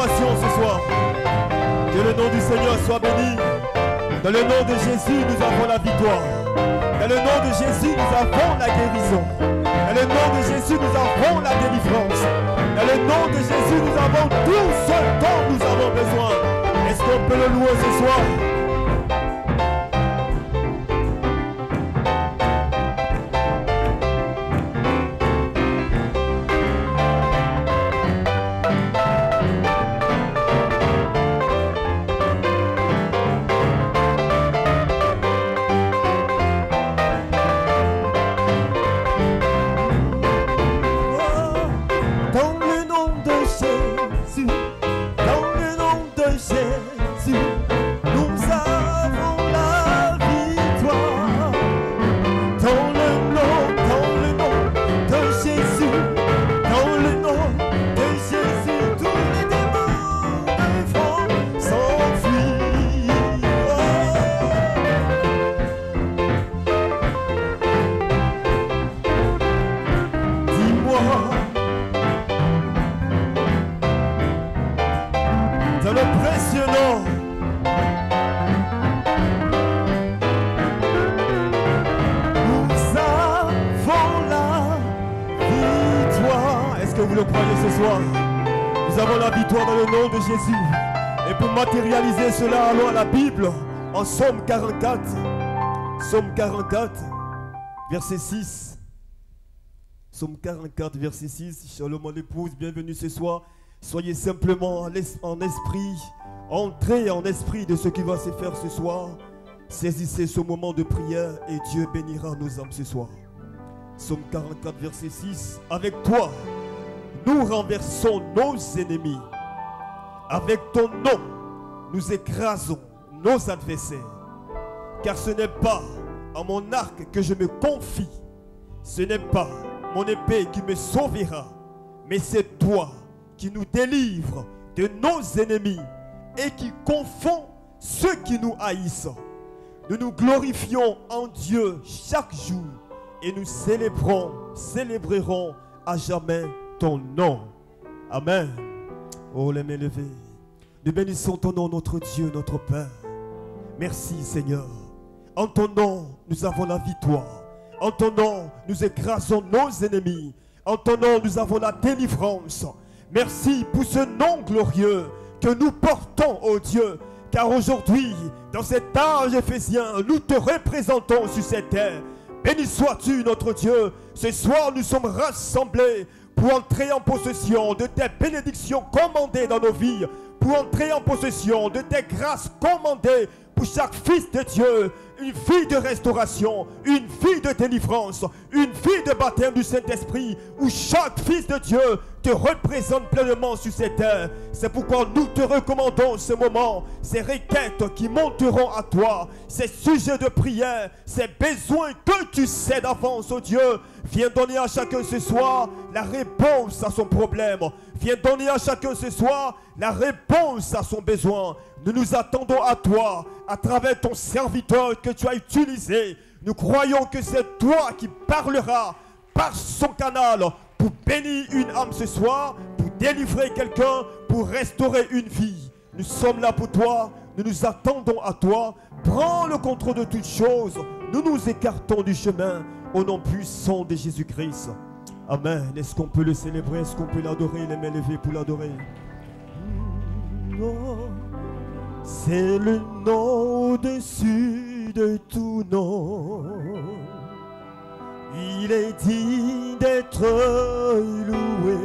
l'adoration ce soir. Que le nom du Seigneur soit béni. Dans le nom de Jésus, nous avons la victoire. Dans le nom de Jésus, nous avons la guérison. Dans le nom de Jésus, nous avons la délivrance. Dans le nom de Jésus, nous avons tout ce dont nous avons besoin. Est-ce qu'on peut le louer ce soir? Et pour matérialiser cela, allons à la Bible en Psaume 44. Psaume 44, verset 6. Psaume 44, verset 6. Shalom mon épouse, bienvenue ce soir. Soyez simplement en esprit, entrez en esprit de ce qui va se faire ce soir. Saisissez ce moment de prière et Dieu bénira nos âmes ce soir. Psaume 44, verset 6. Avec toi, nous renversons nos ennemis. Avec ton nom, nous écrasons nos adversaires. Car ce n'est pas à mon arc que je me confie. Ce n'est pas mon épée qui me sauvera. Mais c'est toi qui nous délivres de nos ennemis et qui confond ceux qui nous haïssent. Nous nous glorifions en Dieu chaque jour et nous célébrerons à jamais ton nom. Amen. Oh, les mains levées. Nous bénissons ton nom, notre Dieu, notre Père. Merci, Seigneur. En ton nom, nous avons la victoire. En ton nom, nous écrasons nos ennemis. En ton nom, nous avons la délivrance. Merci pour ce nom glorieux que nous portons, ô Dieu. Car aujourd'hui, dans cet âge éphésien, nous te représentons sur cette terre. Béni sois-tu, notre Dieu. Ce soir, nous sommes rassemblés pour entrer en possession de tes bénédictions commandées dans nos vies, pour entrer en possession de tes grâces commandées pour chaque fils de Dieu, une vie de restauration, une vie de délivrance, une vie de baptême du Saint-Esprit, où chaque fils de Dieu te représente pleinement sur cette terre. C'est pourquoi nous te recommandons ce moment, ces requêtes qui monteront à toi, ces sujets de prière, ces besoins que tu sais d'avance, oh Dieu. Viens donner à chacun ce soir la réponse à son problème. Viens donner à chacun ce soir la réponse à son besoin. Nous nous attendons à toi, à travers ton serviteur que tu as utilisé. Nous croyons que c'est toi qui parleras par son canal pour bénir une âme ce soir, pour délivrer quelqu'un, pour restaurer une vie. Nous sommes là pour toi, nous nous attendons à toi. Prends le contrôle de toutes choses. Nous nous écartons du chemin au nom puissant de Jésus-Christ. Amen. Est-ce qu'on peut le célébrer? Est-ce qu'on peut l'adorer? Les mains levées pour l'adorer. C'est le nom au-dessus de tout nom. Il est digne d'être loué.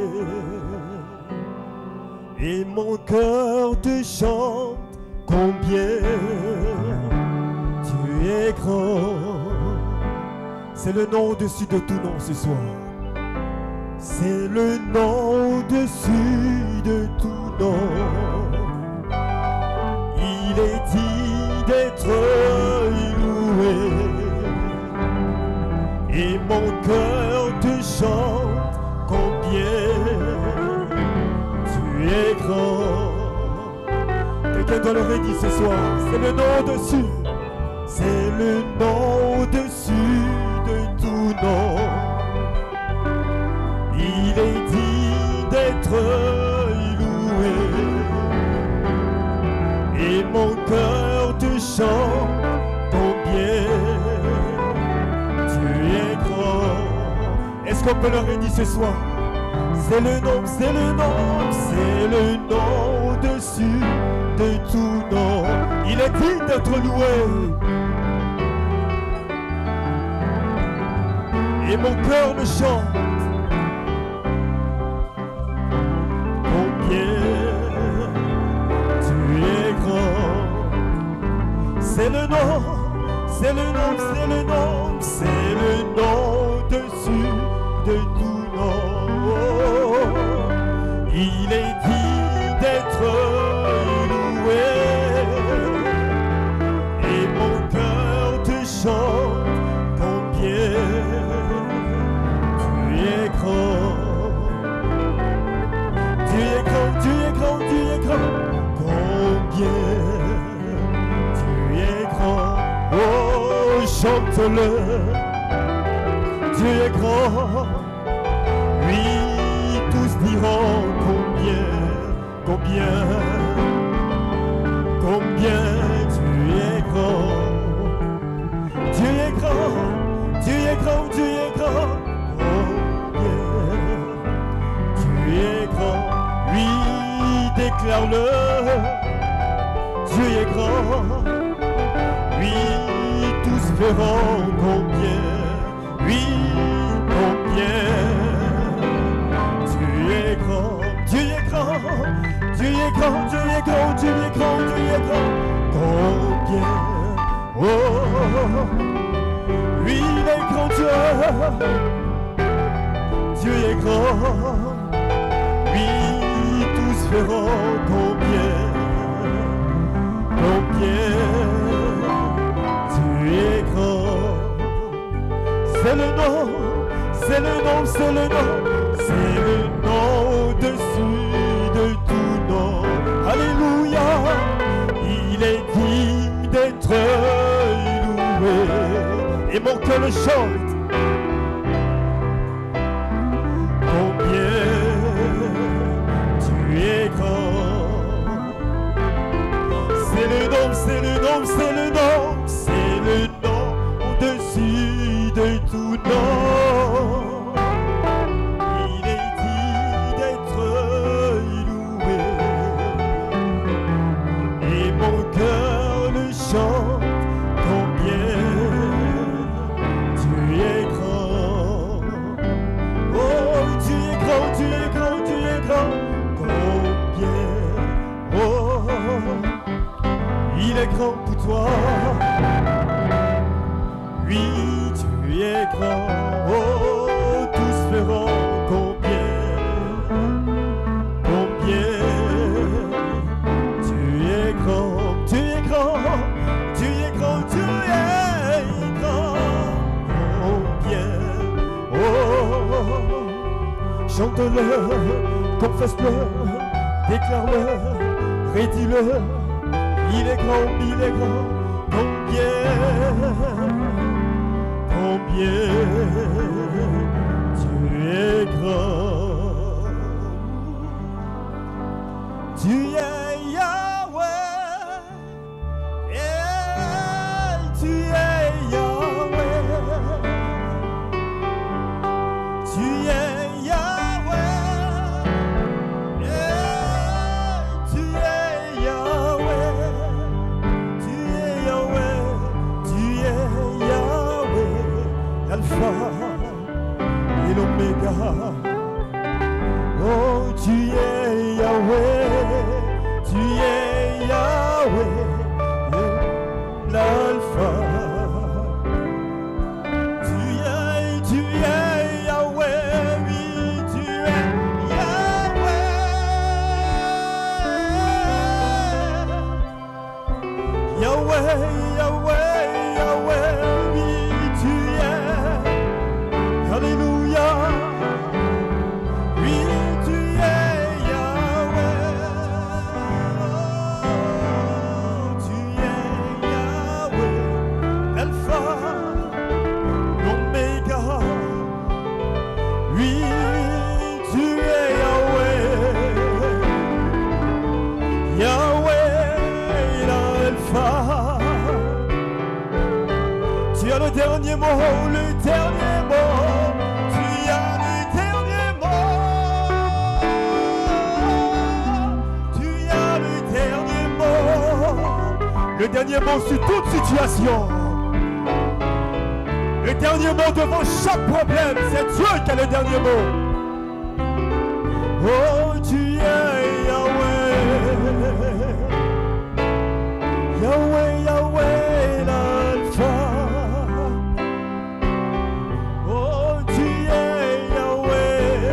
Et mon cœur te chante combien tu es grand. C'est le nom au-dessus de tout nom ce soir. C'est le nom au-dessus de tout nom. Il est digne d'être loué. Et mon cœur te chante combien tu es grand. Quelqu'un doit le redire ce soir. C'est le nom au-dessus. C'est le nom au-dessus de tout nom. Il est digne d'être loué. chante combien tu es grand. Est-ce qu'on peut le redire ce soir? C'est le nom, c'est le nom, c'est le nom au-dessus de tout nom. Il est digne d'être loué. Et mon cœur le chante. Combien tu es grand. C'est le nom, c'est le nom, c'est le nom, c'est le nom au-dessus de tout nom. Il est digne d'être loué. Et mon cœur te chante combien tu es grand. Tu es grand, tu es grand, tu es grand. Combien tu es grand. Oh, chante-le. Tu es grand. Oui, tous diront combien, combien, combien tu es grand. Tu es grand, tu es grand, tu es grand. Combien tu es grand. Oui, déclare-le. Tu es grand. Oui, tous verront combien. Oui, combien. Tu es grand, tu es grand, tu es grand, tu es grand, tu es grand, tu es grand. Combien, oh, oui, il est grand Dieu. Tu es grand, oui, tous verront combien, combien tu es grand. C'est le nom, c'est le nom, c'est le nom. C'est le nom au-dessus de tout nom. Alléluia. Il est digne d'être loué. Et mon cœur le chante. Combien tu es grand. C'est le nom, c'est le nom, c'est le nom. C'est le nom au-dessus de tout nom. Chante combien tu es grand. Oh, tu es grand, tu es grand, tu es grand. Combien, oh, il est grand pour toi. Oui, tu es grand. Oh, tous verront combien, combien tu es grand. Tu es grand. Tu es grand, tu es grand, combien, oh, chante-le, confesse-le, déclare-le, redis-le, il est grand, combien, combien tu es grand, tu es et l'oméga. Oh, tu es Yahweh, tu es Yahweh, l'alpha. Tu es Yahweh, oui, tu es Yahweh. Yahweh, Yahweh, Yahweh, oui, tu es. Alléluia. Oui, tu es Yahweh. Tu es Yahweh. Alpha, l'Oméga. Oui, tu es Yahweh. Yahweh, l'Alpha. Tu as le dernier mot, le dernier mot. Tu as le dernier mot. Tu as le dernier mot. Le dernier mot sur toute situation. Le dernier mot devant chaque problème. C'est Dieu qui a le dernier mot. Oh, tu es Yahweh. Yahweh, Yahweh, l'Alpha. Oh, tu es Yahweh.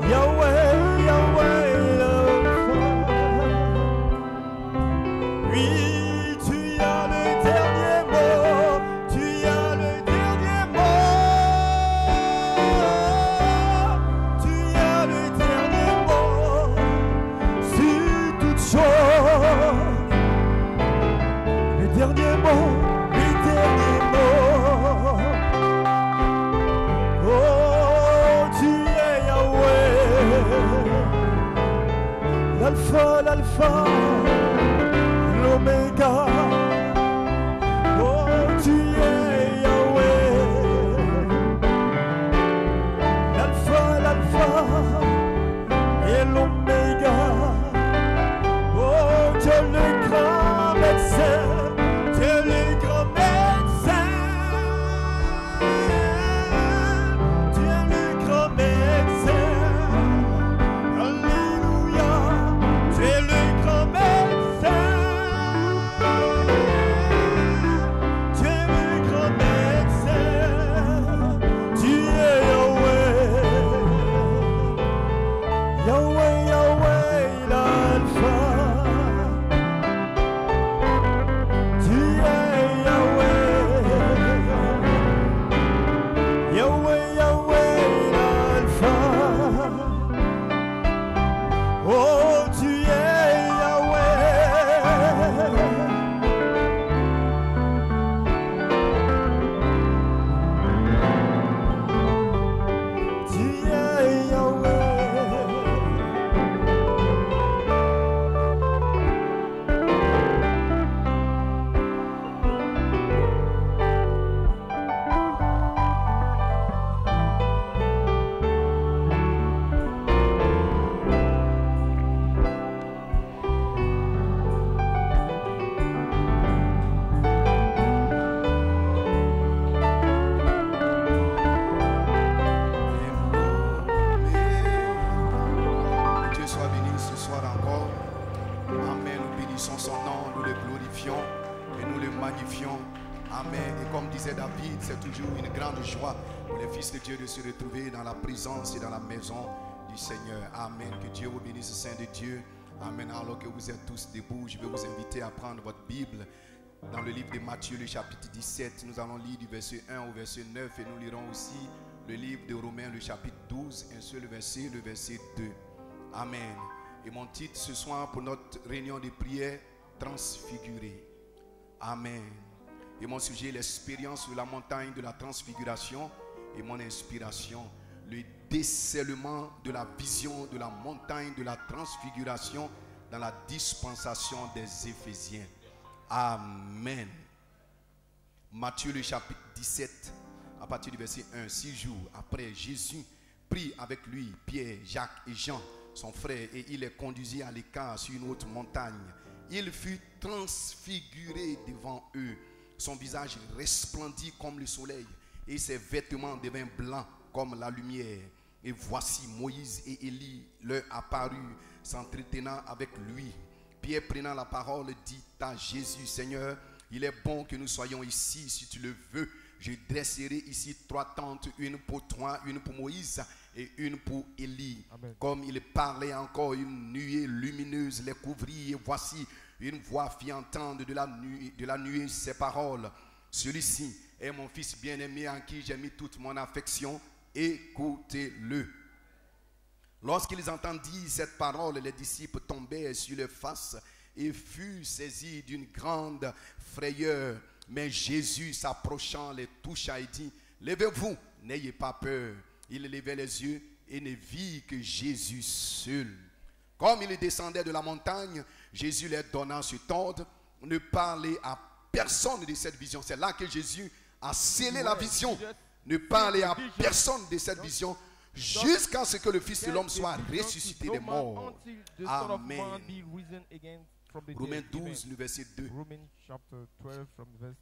Yahweh, Yahweh, l'Alpha. Oui, tu as le dernier mot. Tu as le dernier mot. Tu as le dernier mot sur toute chose. Le dernier mot, le dernier mot. Oh, tu es Yahweh, l'Alpha, l'Alpha, l'Oméga. Oh, tu es Yahweh, l'Alpha, l'Alpha et l'Oméga. Oh, tu es le grand médecin, tu es le grand médecin. Tu es le grand médecin. Alléluia. Tu es le grand médecin. Tu es le grand médecin. Tu es Yahweh. Yahweh, Yahweh, l'Alpha. Tu es Yahweh. Yahweh, Yahweh, l'Alpha. Oh, tu es Yahweh. Tu es Yahweh. Que Dieu soit béni ce soir encore. Amen. Nous bénissons son nom, nous le glorifions et nous le magnifions. Amen. Et comme disait David, c'est toujours une grande joie pour les fils de Dieu de se retrouver dans la présence et dans la maison du Seigneur. Amen. Que Dieu vous bénisse, Saint de Dieu. Amen. Alors que vous êtes tous debout, je vais vous inviter à prendre votre Bible dans le livre de Matthieu, le chapitre 17. Nous allons lire du verset 1 au verset 9 et nous lirons aussi le livre de Romains, le chapitre 12, un seul verset, le verset 2. Amen. Et mon titre ce soir pour notre réunion de prière, transfiguré. Amen. Et mon sujet, l'expérience sur la montagne de la transfiguration. Et mon inspiration, le décèlement de la vision de la montagne de la transfiguration dans la dispensation des Éphésiens. Amen. Matthieu le chapitre 17, à partir du verset 1. 6 jours après, Jésus prit avec lui Pierre, Jacques et Jean, son frère, et il les conduisit à l'écart sur une haute montagne. Il fut transfiguré devant eux. Son visage resplendit comme le soleil et ses vêtements devinrent blancs comme la lumière. Et voici Moïse et Élie leur apparurent, s'entretenant avec lui. Pierre, prenant la parole, dit à Jésus: Seigneur, il est bon que nous soyons ici. Si tu le veux, je dresserai ici 3 tentes, une pour toi, une pour Moïse et une pour Élie. Amen. Comme il parlait encore, une nuée lumineuse les couvrit, et voici une voix fit entendre de la nuée ces paroles: celui-ci est mon fils bien-aimé en qui j'ai mis toute mon affection, écoutez-le. Lorsqu'ils entendirent cette parole, les disciples tombèrent sur leurs faces et furent saisis d'une grande frayeur. Mais Jésus, s'approchant, les toucha et dit: levez-vous, n'ayez pas peur. Ils levaient les yeux et ne virent que Jésus seul. Comme ils descendaient de la montagne, Jésus leur donna cet ordre: ne parlez à personne de cette vision. C'est là que Jésus a scellé la vision. Ne parlez à personne de cette vision jusqu'à ce que le Fils de l'homme soit ressuscité des morts. Amen. Romains 12, le verset 2.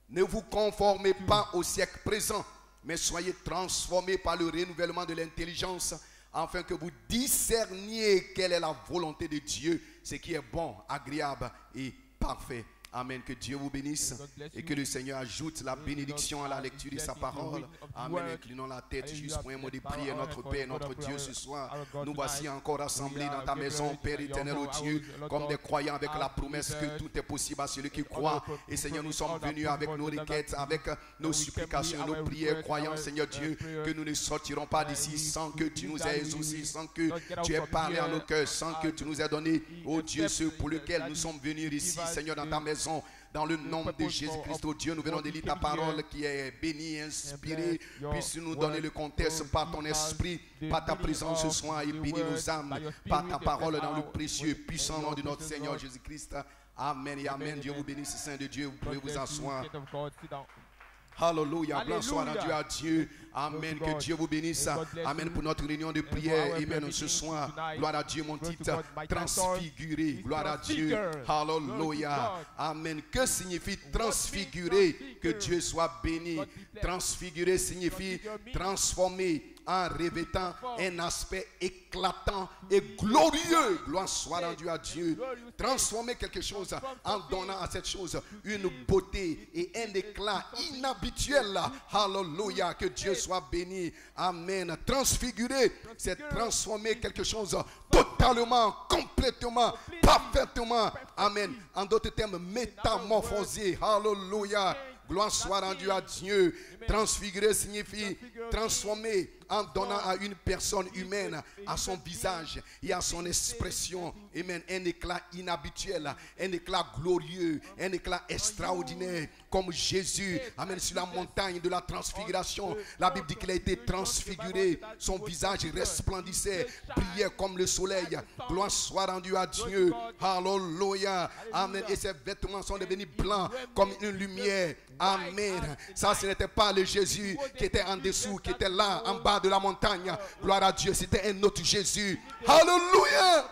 Ne vous conformez pas au siècle présent, mais soyez transformés par le renouvellement de l'intelligence, afin que vous discerniez quelle est la volonté de Dieu, ce qui est bon, agréable et parfait. Amen. Que Dieu vous bénisse et que le Seigneur ajoute la bénédiction à la lecture de sa parole. Amen. Inclinons la tête juste pour un mot de prière. Notre Père, notre Dieu, ce soir, nous voici encore rassemblés dans ta maison, Père éternel, ô Dieu, comme des croyants avec la promesse que tout est possible à celui qui croit. Et Seigneur, nous sommes venus avec nos requêtes, avec nos supplications, nos prières, croyant, Seigneur Dieu, que nous ne sortirons pas d'ici sans que tu nous aies exaucés, sans que tu aies parlé à nos cœurs, sans que tu nous aies donné, ô Dieu, ce pour lequel nous sommes venus ici, Seigneur, dans ta maison. Dans le nom de Jésus-Christ, oh Dieu, nous venons de lire ta parole qui est bénie, inspirée. Puisses nous donner le contexte par ton esprit, par ta présence ce soir et bénis nos âmes, par ta parole dans le précieux, puissant nom de notre Seigneur Jésus-Christ. Amen et amen. Dieu vous bénisse, Saint de Dieu. Vous pouvez vous asseoir. Alléluia, gloire soit rendue à Dieu. Amen, que Dieu vous bénisse. Amen pour notre réunion de prière. Amen ce soir. Gloire à Dieu, mon titre transfiguré. Gloire à Dieu. Alléluia. Amen. Que signifie transfigurer? Que Dieu soit béni. Transfigurer signifie transformer en revêtant un aspect éclatant et glorieux. Gloire soit rendue à Dieu. Transformer quelque chose en donnant à cette chose une beauté et un éclat inhabituel. Alléluia, que Dieu soit béni. Amen. Transfigurer, c'est transformer quelque chose totalement, complètement, parfaitement. Amen. En d'autres termes, métamorphoser. Alléluia. Gloire soit rendue à Dieu. Transfigurer signifie transformer en donnant à une personne humaine, à son visage et à son expression, amen, un éclat inhabituel, un éclat glorieux, un éclat extraordinaire, comme Jésus, amen, sur la montagne de la transfiguration. La Bible dit qu'il a été transfiguré, son visage resplendissait, brillait comme le soleil. Gloire soit rendue à Dieu. Alléluia. Amen. Et ses vêtements sont devenus blancs comme une lumière. Amen. Ça, ce n'était pas le Jésus qui était en dessous, qui était là, en bas de la montagne. Gloire à Dieu. C'était un autre Jésus. Alléluia.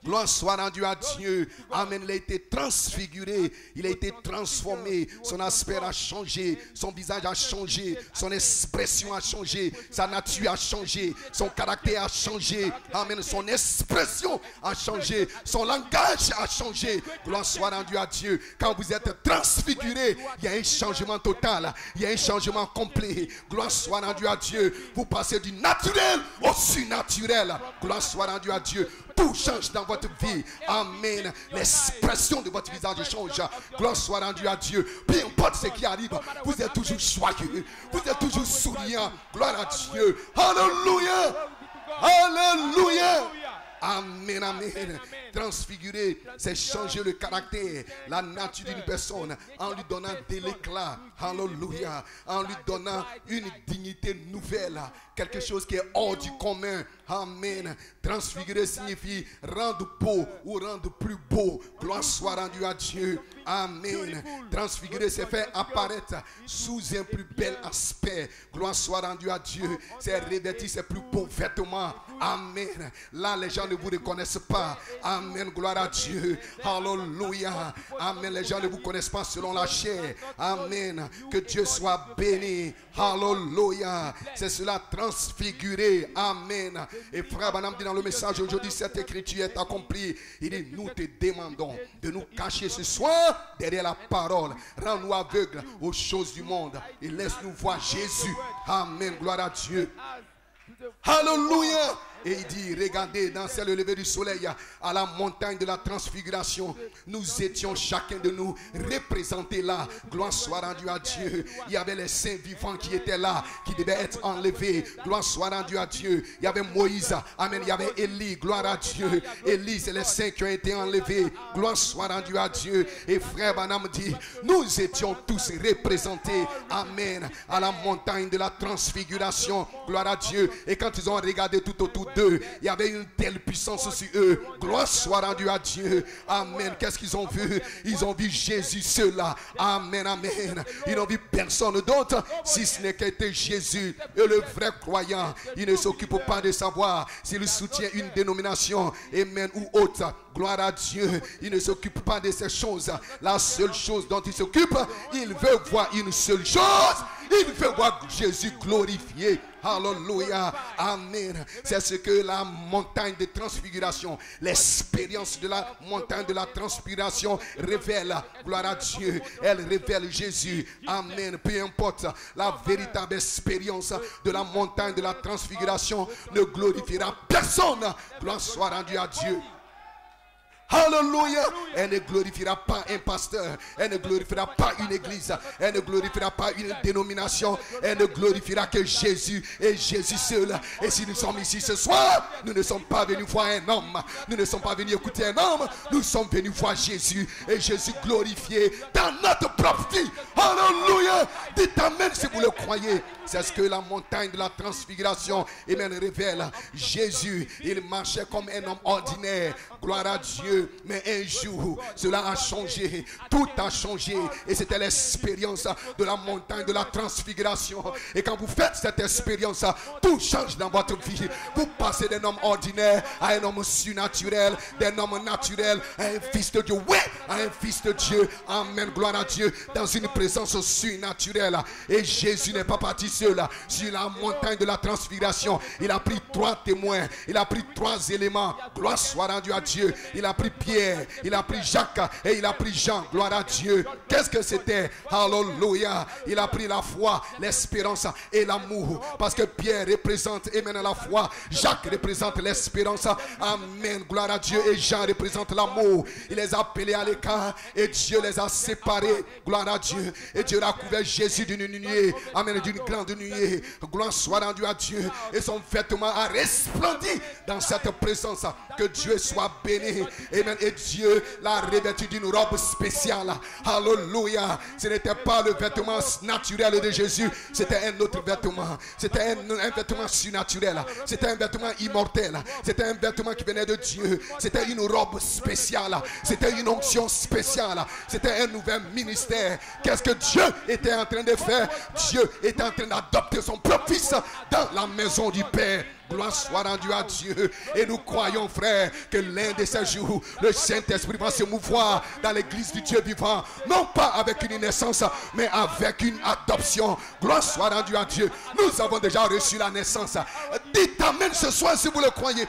Gloire soit rendue à Dieu. Amen. Il a été transfiguré. Il a été transformé. Son aspect a changé. Son visage a changé. Son expression a changé. Sa nature a changé. Son caractère a changé. Amen. Son expression a changé. Son langage a changé. Gloire soit rendue à Dieu. Quand vous êtes transfiguré, il y a un changement total. Il y a un changement complet. Gloire soit rendue à Dieu. Vous passez du naturel au surnaturel. Gloire soit rendue à Dieu. Tout change dans votre vie. Amen. L'expression de votre visage change. Gloire soit rendue à Dieu. Peu importe ce qui arrive, vous êtes toujours joyeux. Vous êtes toujours souriant. Gloire à Dieu. Alléluia. Alléluia. Amen, amen. Transfigurer, c'est changer le caractère, la nature d'une personne en lui donnant de l'éclat. Alléluia. En lui donnant une dignité nouvelle. Quelque chose qui est hors du commun. Amen. Transfigurer signifie rendre beau ou rendre plus beau. Gloire soit rendue à Dieu. Amen. Transfigurer, c'est faire apparaître sous un plus bel aspect. Gloire soit rendue à Dieu. C'est revêtir ses plus beaux vêtements. Amen. Là, les gens ne vous reconnaissent pas. Amen. Gloire à Dieu. Alléluia. Amen. Les gens ne vous connaissent pas selon la chair. Amen. Que Dieu soit béni. Alléluia. C'est cela transfiguré. Amen. Et frère Branham dit dans le message aujourd'hui, cette écriture est accomplie. Il dit, nous te demandons de nous cacher ce soir derrière la parole. Rends-nous aveugles aux choses du monde et laisse-nous voir Jésus. Amen. Gloire à Dieu. Alléluia. Et il dit, regardez, dans le lever du soleil, à la montagne de la transfiguration, nous étions chacun de nous représentés là. Gloire soit rendue à Dieu. Il y avait les saints vivants qui étaient là, qui devaient être enlevés. Gloire soit rendue à Dieu. Il y avait Moïse. Amen. Il y avait Élie. Gloire à Dieu. Élie, c'est les saints qui ont été enlevés. Gloire soit rendue à Dieu. Et frère Branham dit, nous étions tous représentés. Amen. À la montagne de la transfiguration. Gloire à Dieu. Et quand ils ont regardé tout autour d'eux. Il y avait une telle puissance sur eux. Gloire soit rendue à Dieu. Amen. Qu'est-ce qu'ils ont vu? Ils ont vu Jésus seul-là. Amen, amen. Ils n'ont vu personne d'autre si ce n'est qu'était Jésus. Et le vrai croyant, il ne s'occupe pas de savoir s'il soutient une dénomination, amen, ou autre. Gloire à Dieu. Il ne s'occupe pas de ces choses. La seule chose dont il s'occupe, il veut voir une seule chose. Il veut voir Jésus glorifié. Alléluia. Amen. C'est ce que la montagne de transfiguration, l'expérience de la montagne de la transfiguration révèle. Gloire à Dieu. Elle révèle Jésus. Amen. Peu importe, la véritable expérience de la montagne de la transfiguration ne glorifiera personne. Gloire soit rendue à Dieu. Alléluia. Elle ne glorifiera pas un pasteur. Elle ne glorifiera pas une église. Elle ne glorifiera pas une dénomination. Elle ne glorifiera que Jésus et Jésus seul. Et si nous sommes ici ce soir, nous ne sommes pas venus voir un homme. Nous ne sommes pas venus écouter un homme. Nous sommes venus voir Jésus. Et Jésus glorifié dans notre propre vie. Alléluia. Dites amen si vous le croyez. C'est ce que la montagne de la transfiguration révèle. Jésus, il marchait comme un homme ordinaire. Gloire à Dieu. Mais un jour, cela a changé. Tout a changé. Et c'était l'expérience de la montagne de la transfiguration. Et quand vous faites cette expérience, tout change dans votre vie. Vous passez d'un homme ordinaire à un homme surnaturel, d'un homme naturel à un fils de Dieu. Oui, à un fils de Dieu. Amen. Gloire à Dieu. Dans une présence surnaturelle. Et Jésus n'est pas parti seul sur la montagne de la transfiguration. Il a pris 3 témoins. Il a pris 3 éléments. Gloire soit rendue à Dieu. Il a pris Pierre, il a pris Jacques et il a pris Jean. Gloire à Dieu. Qu'est-ce que c'était? Alléluia. Il a pris la foi, l'espérance et l'amour. Parce que Pierre représente la foi. Jacques représente l'espérance. Amen. Gloire à Dieu. Et Jean représente l'amour. Il les a appelés à l'écart et Dieu les a séparés. Gloire à Dieu. Et Dieu a couvert Jésus d'une nuée. Amen. D'une grande nuée. Gloire soit rendue à Dieu. Et son vêtement a resplendi dans cette présence. Que Dieu soit béni. Amen. Et Dieu l'a revêtu d'une robe spéciale. Alléluia. Ce n'était pas le vêtement naturel de Jésus. C'était un autre vêtement. C'était un vêtement surnaturel. C'était un vêtement immortel. C'était un vêtement qui venait de Dieu. C'était une robe spéciale. C'était une onction spéciale. C'était un nouvel ministère. Qu'est-ce que Dieu était en train de faire? Dieu était en train d'adopter son propre fils dans la maison du Père. Gloire soit rendue à Dieu. Et nous croyons, frère, que l'un de ces jours, le Saint-Esprit va se mouvoir dans l'église du Dieu vivant. Non pas avec une naissance, mais avec une adoption. Gloire soit rendue à Dieu. Nous avons déjà reçu la naissance. Dites amen ce soir si vous le croyez.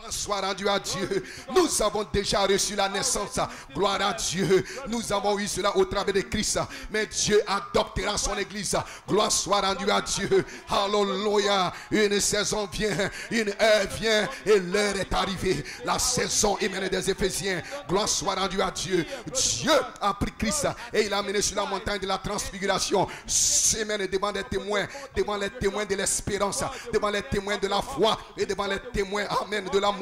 Soit rendu à Dieu. Nous avons déjà reçu la naissance. Gloire à Dieu. Nous avons eu cela au travers de Christ. Mais Dieu adoptera son église. Gloire soit rendue à Dieu. Alléluia. Une saison vient. Une heure vient. Et l'heure est arrivée. La saison émanée des Éphésiens. Gloire soit rendue à Dieu. Dieu a pris Christ et il l'a amené sur la montagne de la transfiguration. S'émène devant les témoins. Devant les témoins de l'espérance. Devant les témoins de la foi. Et devant les témoins, amen, de l'amour.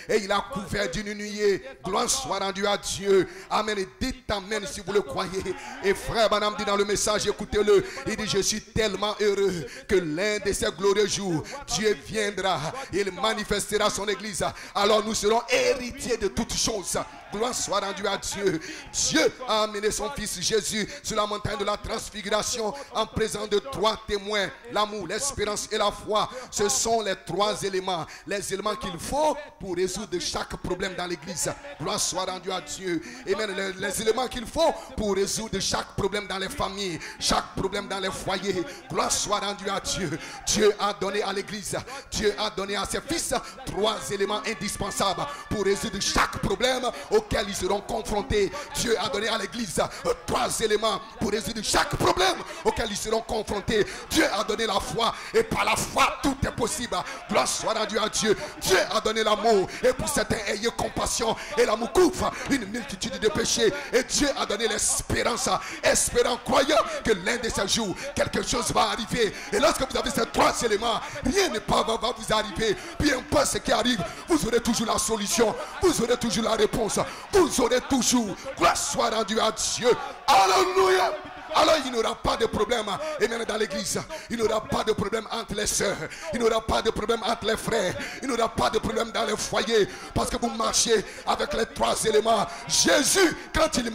Et il a couvert d'une nuée. Gloire soit rendue à Dieu. Amen. Et dites amen si vous le croyez. Et frère Branham dit dans le message, écoutez-le. Il dit: je suis tellement heureux que l'un de ces glorieux jours, Dieu viendra. Il manifestera son église. Alors nous serons héritiers de toutes choses. Gloire soit rendue à Dieu. Dieu a amené son fils Jésus sur la montagne de la transfiguration en présence de 3 témoins. L'amour, l'espérance et la foi. Ce sont les 3 éléments. Les éléments qu'il faut pour résoudre chaque problème dans l'église. Gloire soit rendue à Dieu. Amen. Les éléments qu'il faut pour résoudre chaque problème dans les familles, chaque problème dans les foyers. Gloire soit rendue à Dieu. Dieu a donné à l'église, Dieu a donné à ses fils 3 éléments indispensables pour résoudre chaque problème auquel ils seront confrontés. Dieu a donné à l'église 3 éléments pour résoudre chaque problème auquel ils seront confrontés. Dieu a donné la foi et par la foi tout est possible. Gloire soit rendue à Dieu. Dieu a donné l'amour et pour certains ayez compassion et l'amour couvre une multitude de péchés. Et Dieu a donné l'espérance, espérant, croyant que l'un de ces jours quelque chose va arriver. Et lorsque vous avez ces 3 éléments, rien ne va vous arriver. Peu importe ce qui arrive, vous aurez toujours la solution, vous aurez toujours la réponse, vous aurez toujours. Gloire soit rendue à Dieu. Alléluia. alors il n'y aura pas de problème. Et même dans l'église, il n'y aura pas de problème entre les sœurs, il n'y aura pas de problème entre les frères, il n'y aura pas de problème dans les foyers, parce que vous marchez avec les trois éléments. Jésus, quand il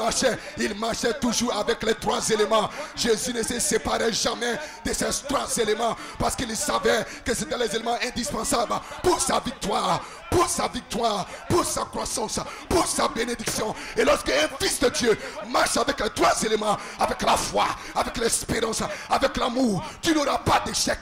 marchait toujours avec les trois éléments. Jésus ne se séparait jamais de ces trois éléments, parce qu'il savait que c'était les éléments indispensables pour sa victoire, pour sa victoire, pour sa croissance, pour sa bénédiction. Et lorsque un fils de Dieu marche avec les trois éléments, avec la foi, avec l'espérance, avec l'amour, tu n'auras pas d'échec.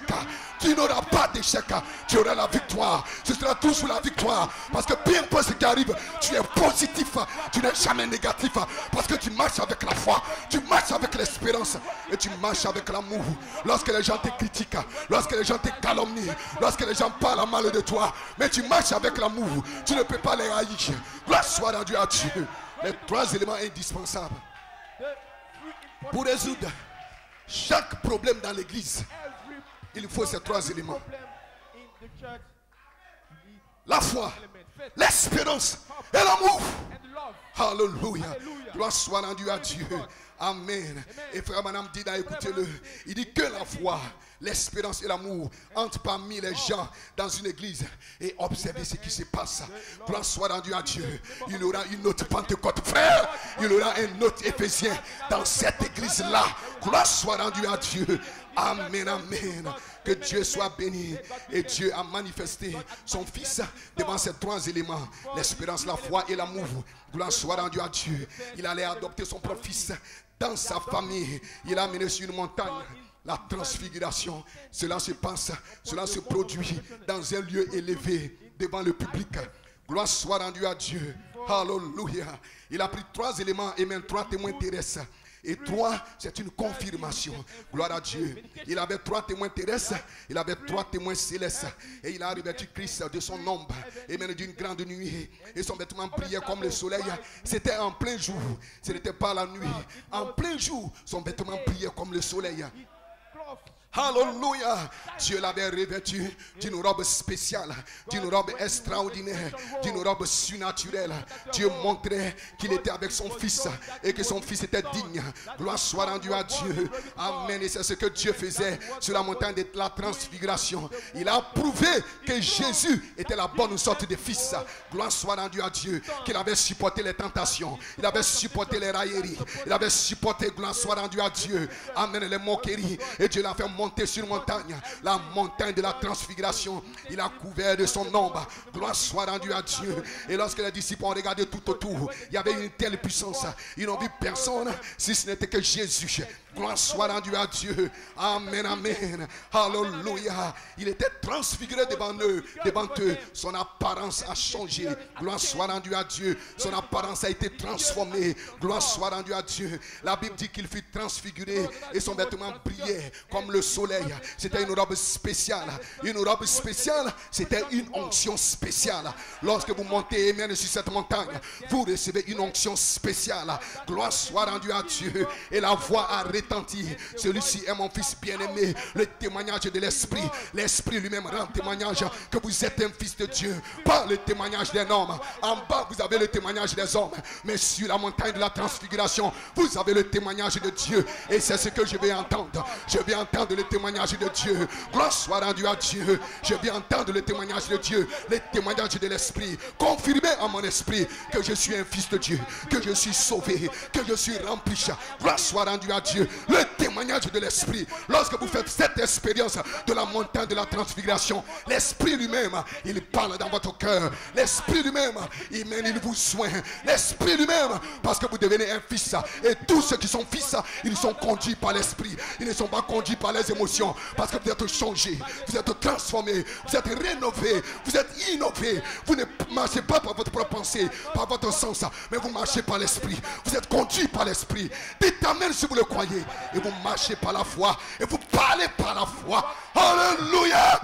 Tu n'auras pas d'échec, tu auras la victoire. Ce sera toujours la victoire. Parce que peu importe ce qui arrive, tu es positif, tu n'es jamais négatif. Parce que tu marches avec la foi, tu marches avec l'espérance et tu marches avec l'amour. Lorsque les gens te critiquent, lorsque les gens te calomnient, lorsque les gens parlent mal de toi, mais tu marches avec l'amour, tu ne peux pas les haïr. Gloire soit rendue à Dieu. Les trois éléments indispensables pour résoudre chaque problème dans l'église. Il faut ces trois éléments. La foi, l'espérance et l'amour. Alléluia. Gloire soit rendue à Dieu. Amen. Et frère madame dit, écoutez-le. Il dit que la foi, l'espérance et l'amour entrent parmi les gens dans une église et observez ce qui se passe. Gloire soit rendue à Dieu. Il y aura une autre Pentecôte, frère. Il y aura un autre Éphésien dans cette église-là. Gloire soit rendue à Dieu. Amen, amen. Que Dieu soit béni. Et Dieu a manifesté son Fils devant ces trois éléments, l'espérance, la foi et l'amour. Gloire soit rendue à Dieu. Il allait adopter son propre Fils dans sa famille. Il a amené sur une montagne la transfiguration. Cela se passe, cela se produit dans un lieu élevé devant le public. Gloire soit rendue à Dieu. Alléluia. Il a pris trois éléments et même trois témoins terrestres. Et trois, c'est une confirmation. Gloire à Dieu. Il avait trois témoins terrestres, il avait trois témoins célestes. Et il a revêtu Christ de son ombre et même d'une grande nuit. Et son vêtement brillait comme le soleil. C'était en plein jour, ce n'était pas la nuit. En plein jour, son vêtement brillait comme le soleil. Alléluia. Dieu l'avait revêtu d'une robe spéciale, d'une robe extraordinaire, d'une robe surnaturelle. Dieu montrait qu'il était avec son Fils et que son Fils était digne. Gloire soit rendue à Dieu. Amen. Et c'est ce que Dieu faisait sur la montagne de la transfiguration. Il a prouvé que Jésus était la bonne sorte de Fils. Gloire soit rendue à Dieu. Qu'il avait supporté les tentations, il avait supporté les railleries, il avait supporté, gloire soit rendue à Dieu, amen, les moqueries. Et Dieu l'a fait monter sur montagne, la montagne de la transfiguration. Il a couvert de son ombre. Gloire soit rendue à Dieu. Et lorsque les disciples ont regardé tout autour, il y avait une telle puissance. Ils n'ont vu personne si ce n'était que Jésus. Gloire soit rendue à Dieu. Amen, amen. Alléluia. Il était transfiguré devant eux. Son apparence a changé. Gloire soit rendue à Dieu. Son apparence a été transformée. Gloire soit rendue à Dieu. La Bible dit qu'il fut transfiguré et son vêtement brillait comme le soleil. C'était une robe spéciale. Une robe spéciale, c'était une onction spéciale. Lorsque vous montez amen sur cette montagne, vous recevez une onction spéciale. Gloire soit rendue à Dieu. Et la voix a retenti. Celui-ci est mon Fils bien-aimé. Le témoignage de l'Esprit. L'Esprit lui-même rend témoignage que vous êtes un fils de Dieu. Pas le témoignage d'un homme. En bas, vous avez le témoignage des hommes. Mais sur la montagne de la transfiguration, vous avez le témoignage de Dieu. Et c'est ce que je vais entendre. Je vais entendre le témoignage de Dieu. Gloire soit rendue à Dieu. Je vais entendre le témoignage de Dieu. Le témoignage de l'Esprit. Confirmer à mon esprit que je suis un fils de Dieu. Que je suis sauvé. Que je suis rempli. Gloire soit rendue à Dieu. Le témoignage de l'Esprit. Lorsque vous faites cette expérience de la montagne de la transfiguration, l'Esprit lui-même, il parle dans votre cœur. L'Esprit lui-même, il vous soigne. L'Esprit lui-même, parce que vous devenez un fils. Et tous ceux qui sont fils, ils sont conduits par l'Esprit. Ils ne sont pas conduits par les émotions. Parce que vous êtes changés, vous êtes transformés, vous êtes rénovés, vous êtes innovés. Vous ne marchez pas par votre propre pensée, par votre sens, mais vous marchez par l'Esprit. Vous êtes conduits par l'Esprit. Dites amen si vous le croyez. Et vous marchez par la foi. Et vous parlez par la foi. Alléluia.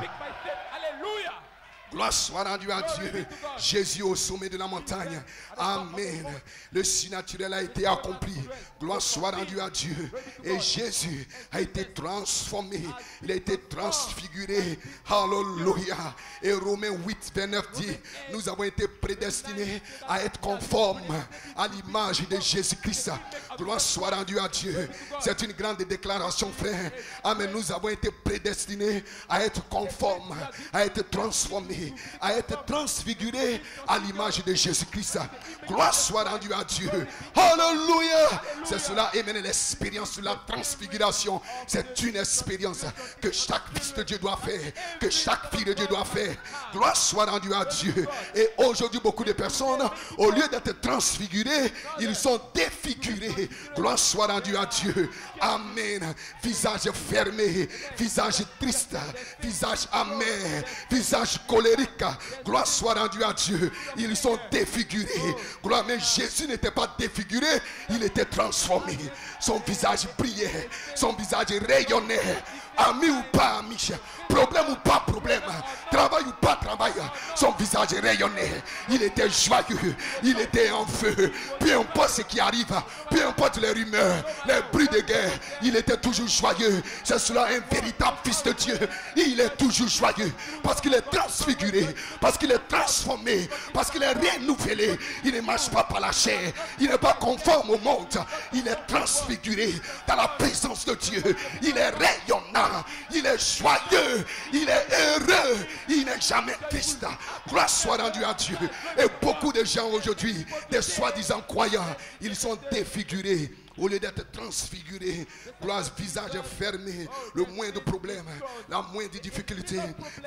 Gloire soit rendue à Dieu. Jésus au sommet de la montagne. Amen. Le surnaturel a été accompli. Gloire soit rendue à Dieu. Et Jésus a été transformé. Il a été transfiguré. Alléluia. Et Romains 8, 29 dit, nous avons été prédestinés à être conformes à l'image de Jésus-Christ. Gloire soit rendue à Dieu. C'est une grande déclaration, frère. Amen. Nous avons été prédestinés à être conformes, à être transformés, à être transfigurés à l'image de Jésus-Christ. Gloire soit rendue à Dieu. Alléluia. C'est cela, amen, l'expérience de la transfiguration. C'est une expérience que chaque fils de Dieu doit faire, que chaque fille de Dieu doit faire. Gloire soit rendue à Dieu. Et aujourd'hui, beaucoup de personnes, au lieu d'être transfigurées, ils sont défigurés. Gloire soit rendue à Dieu. Amen. Visage fermé, visage triste, visage amer, visage colérique. Gloire soit rendue à Dieu. Ils sont défigurés. Gloire, mais Jésus n'était pas défiguré, il était transformé. Son visage brillait, son visage rayonnait. Ami ou pas ami, problème ou pas problème, travail ou pas travail, son visage rayonnait. Il était joyeux, il était en feu. Peu importe ce qui arrive, peu importe les rumeurs, les bruits de guerre, il était toujours joyeux. C'est cela un véritable fils de Dieu. Il est toujours joyeux parce qu'il est transfiguré, parce qu'il est transformé, parce qu'il est renouvelé. Il ne marche pas par la chair, il n'est pas conforme au monde. Il est transfiguré dans la présence de Dieu. Il est rayonnant. Il est joyeux, il est heureux, il n'est jamais triste. Gloire soit rendue à Dieu. Et beaucoup de gens aujourd'hui, des soi-disant croyants, ils sont défigurés. Au lieu d'être transfiguré, gloire, visage fermé, le moindre problème, la moindre difficulté,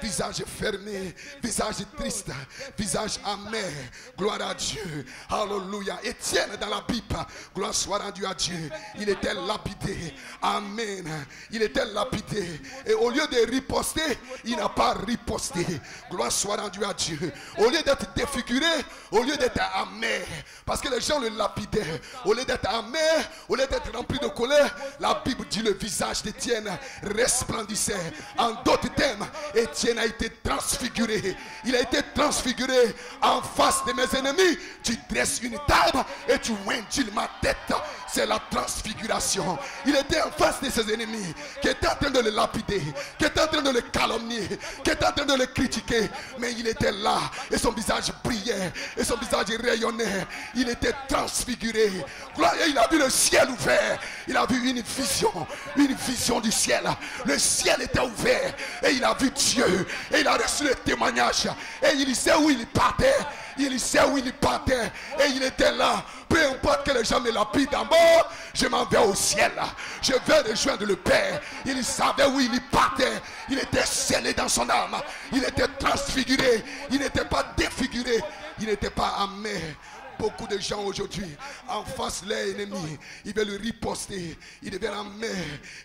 visage fermé, visage triste, visage amer, gloire à Dieu, alléluia. Étienne dans la Bible, gloire soit rendue à Dieu, il était lapidé, amen, il était lapidé, et au lieu de riposter, il n'a pas riposté, gloire soit rendue à Dieu. Au lieu d'être défiguré, au lieu d'être amer, parce que les gens le lapidaient, au lieu d'être amer, au lieu d'être rempli de colère, la Bible dit le visage d'Étienne resplendissait. En d'autres termes, Étienne a été transfiguré. Il a été transfiguré en face de mes ennemis. Tu dresses une table et tu ointules ma tête. C'est la transfiguration. Il était en face de ses ennemis qui étaient en train de le lapider, qui étaient en train de le calomnier, qui étaient en train de le critiquer. Mais il était là et son visage brillait et son visage rayonnait. Il était transfiguré. Gloire, et il a vu le ciel ouvert. Il a vu une vision du ciel. Le ciel était ouvert et il a vu Dieu et il a reçu le témoignage et il sait où il partait. Il sait où il partait et il était là. Peu importe que les gens me lapident en mort, je m'en vais au ciel. Je vais rejoindre le Père. Il savait où il partait. Il était scellé dans son âme. Il était transfiguré. Il n'était pas défiguré. Il n'était pas amer. Beaucoup de gens aujourd'hui, en face de leurs ennemis, ils veulent riposter, ils deviennent amers,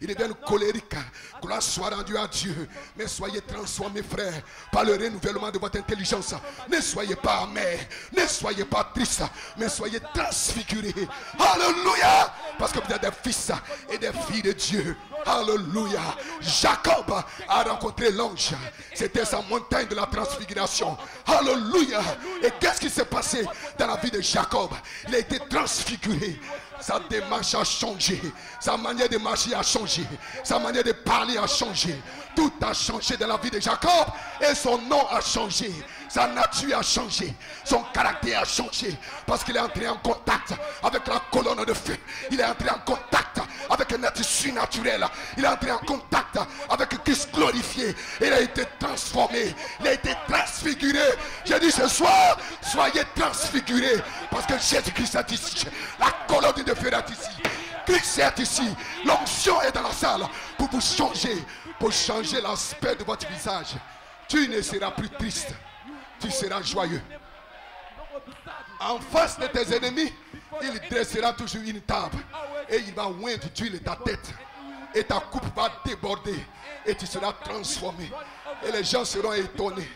ils deviennent colériques. Gloire soit rendue à Dieu. Mais soyez transformés, frères, par le renouvellement de votre intelligence. Ne soyez pas amers, ne soyez pas tristes, mais soyez transfigurés. Alléluia! Parce que vous êtes des fils et des filles de Dieu. Alléluia. Jacob a rencontré l'ange. C'était sa montagne de la transfiguration. Alléluia. Et qu'est-ce qui s'est passé dans la vie de Jacob? Il a été transfiguré. Sa démarche a changé. Sa manière de marcher a changé. Sa manière de parler a changé. Tout a changé dans la vie de Jacob. Et son nom a changé. Sa nature a changé. Son caractère a changé. Parce qu'il est entré en contact avec la colonne de feu. Il est entré en contact avec un être surnaturel. Il est entré en contact avec Christ glorifié. Il a été transformé. Il a été transfiguré. J'ai dit ce soir, soyez transfigurés. Parce que Jésus-Christ est ici. La colonne de feu est ici. Christ est ici. L'onction est dans la salle pour vous changer. Pour changer l'aspect de votre visage. Tu ne seras plus triste. Tu seras joyeux. En face de tes ennemis, il dressera toujours une table. Et il va oindre d'huile ta tête. Et ta coupe va déborder. Et tu seras transformé. Et les gens seront étonnés.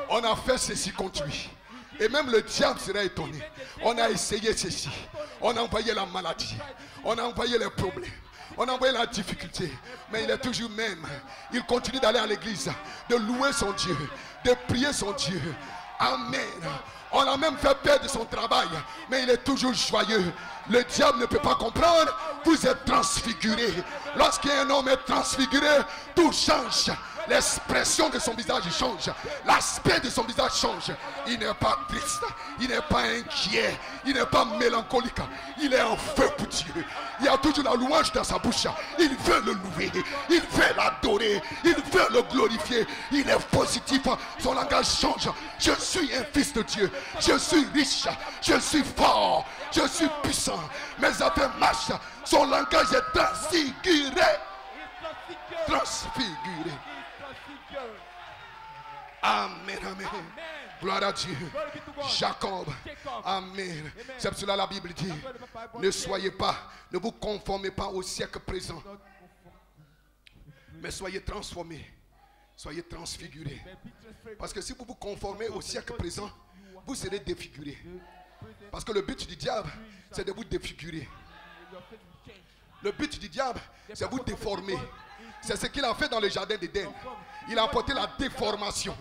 On a fait ceci contre lui. Et même le diable sera étonné. On a essayé ceci. On a envoyé la maladie. On a envoyé les problèmes. On a envoyé la difficulté. Mais il est toujours même. Il continue d'aller à l'église, de louer son Dieu, de prier son Dieu. Amen. On a même fait perdre son travail, mais il est toujours joyeux. Le diable ne peut pas comprendre. Vous êtes transfiguré. Lorsqu'un homme est transfiguré, tout change. L'expression de son visage change. L'aspect de son visage change. Il n'est pas triste. Il n'est pas inquiet. Il n'est pas mélancolique. Il est en feu pour Dieu. Il y a toujours la louange dans sa bouche. Il veut le louer. Il veut l'adorer. Il veut le glorifier. Il est positif. Son langage change. Je suis un fils de Dieu. Je suis riche. Je suis fort. Je suis puissant. Mes affaires marchent. Son langage est transfiguré. Transfiguré. Amen, amen. Gloire à Dieu. Jacob. Amen. C'est pour cela la Bible dit, ne soyez pas, ne vous conformez pas au siècle présent, mais soyez transformés, soyez transfigurés. Parce que si vous vous conformez au siècle présent, vous serez défigurés. Parce que le but du diable, c'est de vous défigurer. Le but du diable, c'est de vous déformer. C'est ce qu'il a fait dans le jardin d'Éden. Il a apporté la déformation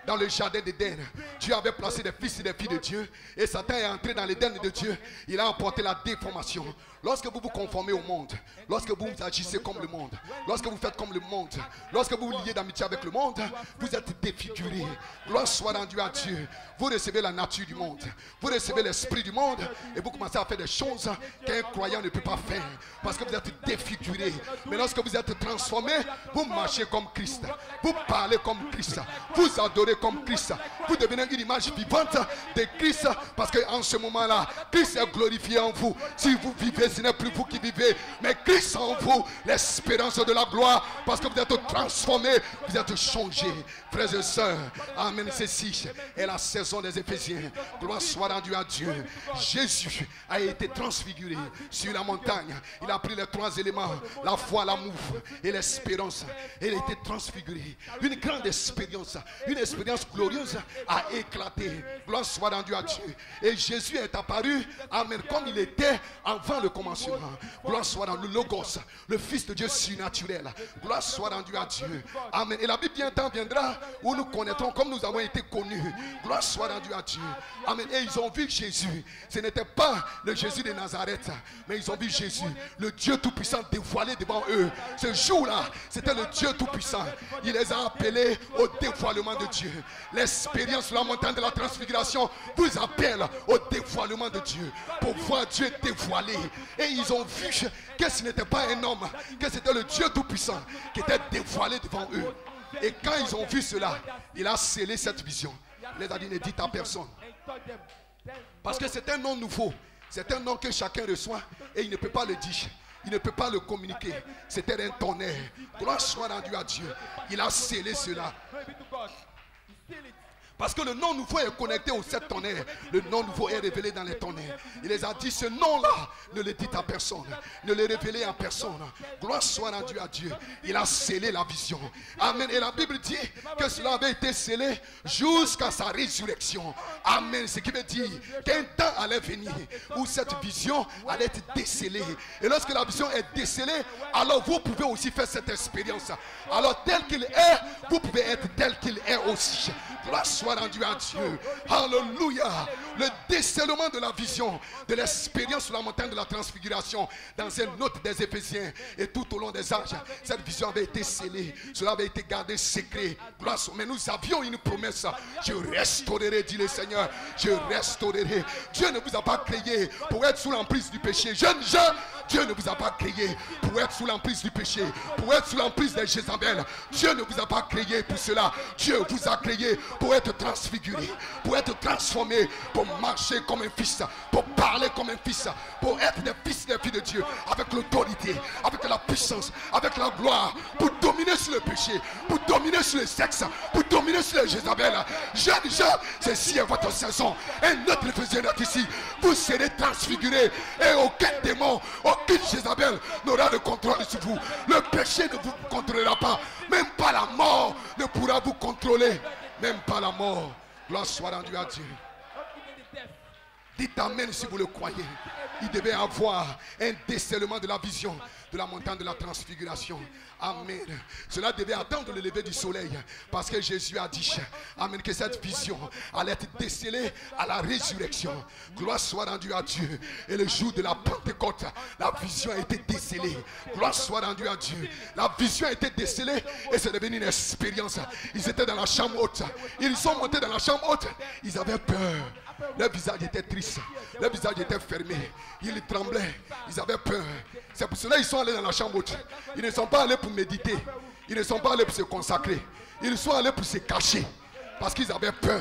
dans le jardin d'Éden. Dieu avait placé des fils et des filles de Dieu. Et Satan est entré dans l'Éden de Dieu. Il a apporté la déformation. Lorsque vous vous conformez au monde, lorsque vous agissez comme le monde, lorsque vous faites comme le monde, lorsque vous vous liez d'amitié avec le monde, vous êtes défiguré. Gloire soit rendue à Dieu. Vous recevez la nature du monde. Vous recevez l'esprit du monde. Et vous commencez à faire des choses qu'un croyant ne peut pas faire. Parce que vous êtes défiguré. Mais lorsque vous êtes transformé, vous marchez comme Christ. Vous parlez comme Christ. Vous adorez comme Christ. Vous devenez une image vivante de Christ. Parce qu'en ce moment-là, Christ est glorifié en vous. Si vous vivez, ce n'est plus vous qui vivez, mais Christ en vous, l'espérance de la gloire. Parce que vous êtes transformés, vous êtes changés. Frères et sœurs, amen. Ceci est la saison des Éphésiens. Gloire soit rendue à Dieu. Jésus a été transfiguré sur la montagne. Il a pris les trois éléments, la foi, l'amour et l'espérance. Il a été transfiguré. Une grande expérience, une expérience glorieuse a éclaté. Gloire soit rendue à Dieu. Et Jésus est apparu, amen, comme il était avant le commencement. Gloire soit rendue, le Logos, le Fils de Dieu surnaturel. Gloire soit rendue à Dieu. Amen. Et la Bible bientôt viendra où nous connaîtrons comme nous avons été connus. Gloire soit rendue à Dieu. Amen. Et ils ont vu Jésus. Ce n'était pas le Jésus de Nazareth, mais ils ont vu Jésus, le Dieu Tout-Puissant dévoilé devant eux. Ce jour-là, c'était le Dieu Tout-Puissant. Il les a appelés au dévoilement de Dieu. L'expérience sur la montagne de la transfiguration vous appelle au dévoilement de Dieu. Pour voir Dieu dévoilé. Et ils ont vu que ce n'était pas un homme, que c'était le Dieu Tout-Puissant qui était dévoilé devant eux. Et quand ils ont vu cela, il a scellé cette vision. Il les a dit, ne dites à personne. Parce que c'est un nom nouveau. C'est un nom que chacun reçoit et il ne peut pas le dire. Il ne peut pas le communiquer. C'était un tonnerre. Gloire soit rendue à Dieu. Il a scellé cela. Parce que le nom nouveau est connecté aux 7 tonnerres. Le nom nouveau est révélé dans les tonnerres. Il les a dit, ce nom-là, ne le dites à personne. Ne le révélez à personne. Gloire soit rendue à Dieu. Il a scellé la vision. Amen. Et la Bible dit que cela avait été scellé jusqu'à sa résurrection. Amen. Ce qui veut dire qu'un temps allait venir où cette vision allait être décellée. Et lorsque la vision est décellée, alors vous pouvez aussi faire cette expérience. Alors tel qu'il est, vous pouvez être tel qu'il est aussi. Gloire soit rendue à Dieu. Alléluia. Le décèlement de la vision, de l'expérience sur la montagne de la transfiguration, dans une note des Éphésiens et tout au long des âges, cette vision avait été scellée. Cela avait été gardé secret. Gloire soit. Mais nous avions une promesse. Je restaurerai, dit le Seigneur. Je restaurerai. Dieu ne vous a pas créé pour être sous l'emprise du péché. Jeunes gens, Dieu ne vous a pas créé pour être sous l'emprise du péché, pour être sous l'emprise des Jézabel. Dieu ne vous a pas créé pour cela. Dieu vous a créé pour être transfiguré, pour être transformé, pour marcher comme un fils, pour parler comme un fils, pour être des fils et des filles de Dieu, avec l'autorité, avec la puissance, avec la gloire, pour dominer sur le péché, pour dominer sur le sexe, pour dominer sur les Jézabel. Jeunes gens, ceci est votre saison. Un autre Éphésiens est ici. Vous serez transfigurés et aucun démon, aucune Jézabel n'aura de contrôle sur vous. Le péché ne vous contrôlera pas. Même pas la mort ne pourra vous contrôler. Même pas la mort. Gloire soit rendue à Dieu. Dites amen si vous le croyez. Il devait avoir un décèlement de la vision de la montagne de la transfiguration. Amen. Cela devait attendre le lever du soleil. Parce que Jésus a dit, amen, que cette vision allait être décelée à la résurrection. Gloire soit rendue à Dieu. Et le jour de la Pentecôte, la vision a été décelée. Gloire soit rendue à Dieu. La vision a été décelée et c'est devenu une expérience. Ils étaient dans la chambre haute. Ils sont montés dans la chambre haute. Ils avaient peur. Leur visage était triste. Leur visage était fermé. Ils tremblaient. Ils avaient peur. C'est pour cela qu'ils sont allés dans la chambre haute. Ils ne sont pas allés pour méditer. Ils ne sont pas allés pour se consacrer. Ils sont allés pour se cacher. Parce qu'ils avaient peur.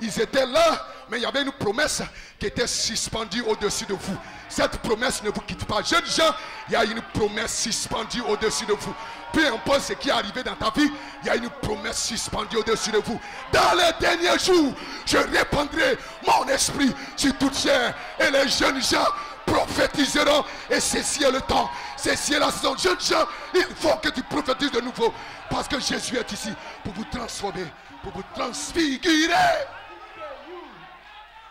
Ils étaient là, mais il y avait une promesse qui était suspendue au-dessus de vous. Cette promesse ne vous quitte pas. Jeunes gens, il y a une promesse suspendue au-dessus de vous. Peu importe ce qui est arrivé dans ta vie, il y a une promesse suspendue au-dessus de vous. Dans les derniers jours, je répandrai mon esprit sur toute chair. Et les jeunes gens prophétiseront. Et ceci est le temps. Ceci est la saison. Jeunes gens, il faut que tu prophétises de nouveau. Parce que Jésus est ici pour vous transformer, pour vous transfigurer.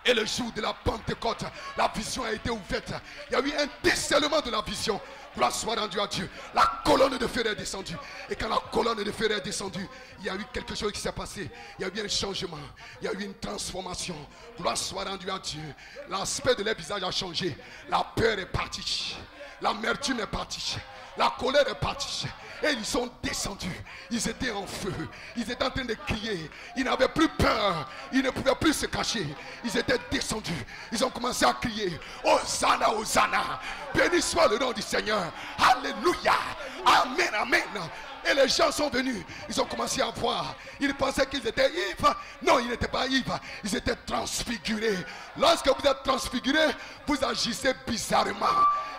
Et le jour de la Pentecôte, la vision a été ouverte. Il y a eu un décèlement de la vision. Gloire soit rendue à Dieu. La colonne de fer est descendue. Et quand la colonne de fer est descendue, il y a eu quelque chose qui s'est passé. Il y a eu un changement. Il y a eu une transformation. Gloire soit rendue à Dieu. L'aspect de leur visage a changé. La peur est partie. L'amertume est partie. La colère est partie. Et ils sont descendus. Ils étaient en feu. Ils étaient en train de crier. Ils n'avaient plus peur. Ils ne pouvaient plus se cacher. Ils étaient descendus. Ils ont commencé à crier. Hosanna, Hosanna. Béni soit le nom du Seigneur. Alléluia. Amen, amen. Et les gens sont venus. Ils ont commencé à voir. Ils pensaient qu'ils étaient ivres. Non, ils n'étaient pas ivres. Ils étaient transfigurés. Lorsque vous êtes transfigurés, vous agissez bizarrement.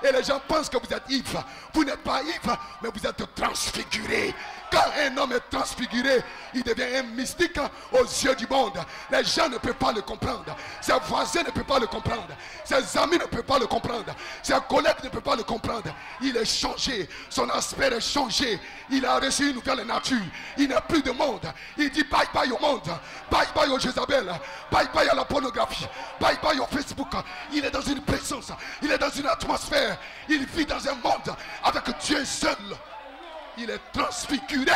Et les gens pensent que vous êtes ivre. Vous n'êtes pas ivre, mais vous êtes transfiguré. Quand un homme est transfiguré, il devient un mystique aux yeux du monde. Les gens ne peuvent pas le comprendre. Ses voisins ne peuvent pas le comprendre. Ses amis ne peuvent pas le comprendre. Ses collègues ne peuvent pas le comprendre. Il est changé. Son aspect est changé. Il a reçu une nouvelle nature. Il n'a plus de monde. Il dit bye bye au monde. Bye bye au Jézabel. Bye bye à la pornographie. Bye bye au Facebook. Il est dans une présence. Il est dans une atmosphère. Il vit dans un monde avec Dieu seul. Il est transfiguré.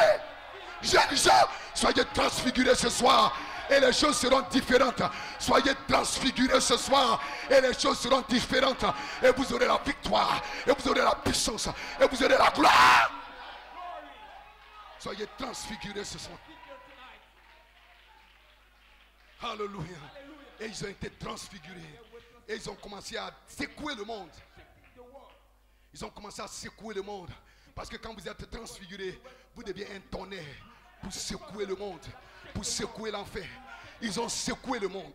Jeunes gens, soyez transfigurés ce soir et les choses seront différentes. Soyez transfigurés ce soir et les choses seront différentes. Et vous aurez la victoire, et vous aurez la puissance, et vous aurez la gloire. Soyez transfigurés ce soir. Alléluia. Et ils ont été transfigurés. Et ils ont commencé à secouer le monde. Ils ont commencé à secouer le monde. Parce que quand vous êtes transfiguré, vous devenez un tonnerre pour secouer le monde, pour secouer l'enfer. Ils ont secoué le monde.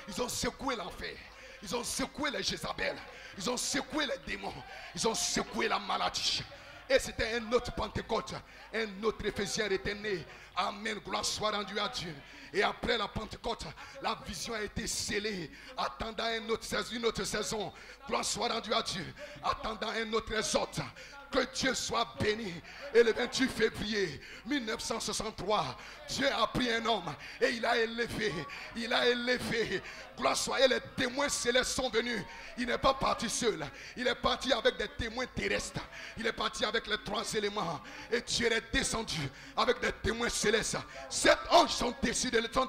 Ils ont secoué l'enfer. Ils ont secoué les Jézabel. Ils ont secoué les démons. Ils ont secoué la maladie. Et c'était un autre Pentecôte. Un autre Éphésien était né. Amen. Gloire soit rendue à Dieu. Et après la Pentecôte, la vision a été scellée. Attendant une autre saison. Gloire soit rendue à Dieu. Attendant un autre exode. Que Dieu soit béni. Et le 28 février 1963, Dieu a pris un homme et il a élevé. Il a élevé. Gloire soit. Et les témoins célestes sont venus. Il n'est pas parti seul. Il est parti avec des témoins terrestres. Il est parti avec les 3 éléments. Et Dieu est descendu avec des témoins célestes. 7 anges sont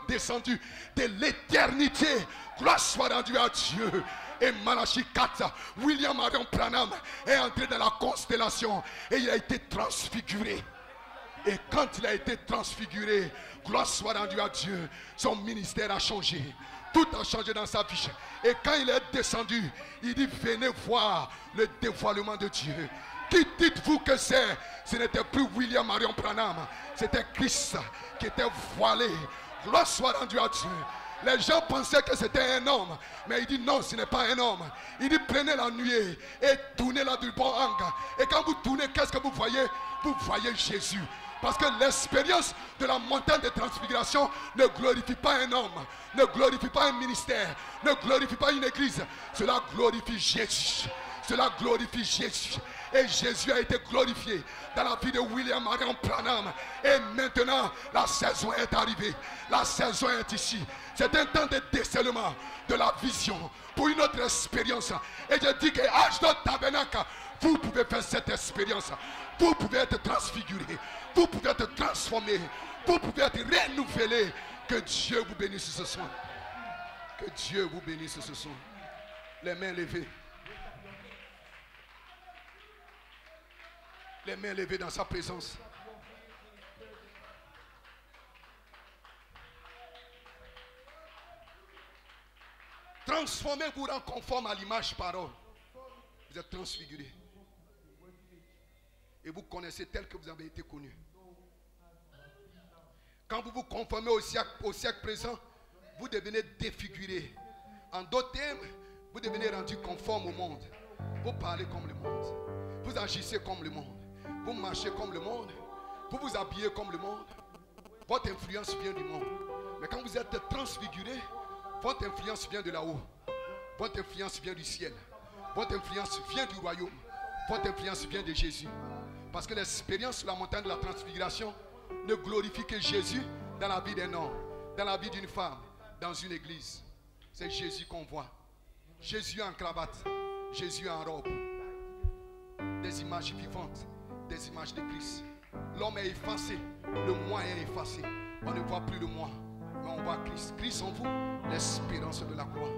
descendus de l'éternité. Gloire soit rendue à Dieu. Et Malachi 4, William Marion Branham est entré dans la constellation et il a été transfiguré. Et quand il a été transfiguré, gloire soit rendue à Dieu, son ministère a changé. Tout a changé dans sa vie. Et quand il est descendu, il dit venez voir le dévoilement de Dieu. Qui dites-vous que c'est? Ce n'était plus William Marion Branham, c'était Christ qui était voilé. Gloire soit rendue à Dieu. Les gens pensaient que c'était un homme. Mais il dit non, ce n'est pas un homme. Il dit prenez la nuée et tournez-la du bon angle. Et quand vous tournez, qu'est-ce que vous voyez? Vous voyez Jésus. Parce que l'expérience de la montagne de transfiguration ne glorifie pas un homme, ne glorifie pas un ministère, ne glorifie pas une église. Cela glorifie Jésus. Cela glorifie Jésus. Et Jésus a été glorifié dans la vie de William Marion Branham. Et maintenant, la saison est arrivée. La saison est ici. C'est un temps de décèlement de la vision pour une autre expérience. Et je dis que Ashdod Tabernacle, vous pouvez faire cette expérience. Vous pouvez être transfiguré. Vous pouvez être transformé. Vous pouvez être renouvelé. Que Dieu vous bénisse ce soir. Que Dieu vous bénisse ce soir. Les mains levées. Les mains levées dans sa présence. Transformez-vous, rend conforme à l'image parole. Vous êtes transfiguré. Et vous connaissez tel que vous avez été connu. Quand vous vous conformez au siècle présent, vous devenez défiguré. En d'autres termes, vous devenez rendu conforme au monde. Vous parlez comme le monde. Vous agissez comme le monde. Vous marchez comme le monde. Vous vous habillez comme le monde. Votre influence vient du monde. Mais quand vous êtes transfiguré, votre influence vient de là-haut. Votre influence vient du ciel. Votre influence vient du royaume. Votre influence vient de Jésus. Parce que l'expérience sur la montagne de la transfiguration ne glorifie que Jésus dans la vie d'un homme, dans la vie d'une femme, dans une église. C'est Jésus qu'on voit. Jésus en cravate, Jésus en robe. Des images vivantes, des images de Christ. L'homme est effacé, le moi est effacé. On ne voit plus le moi, mais on voit Christ. Christ en vous, l'espérance de la croix.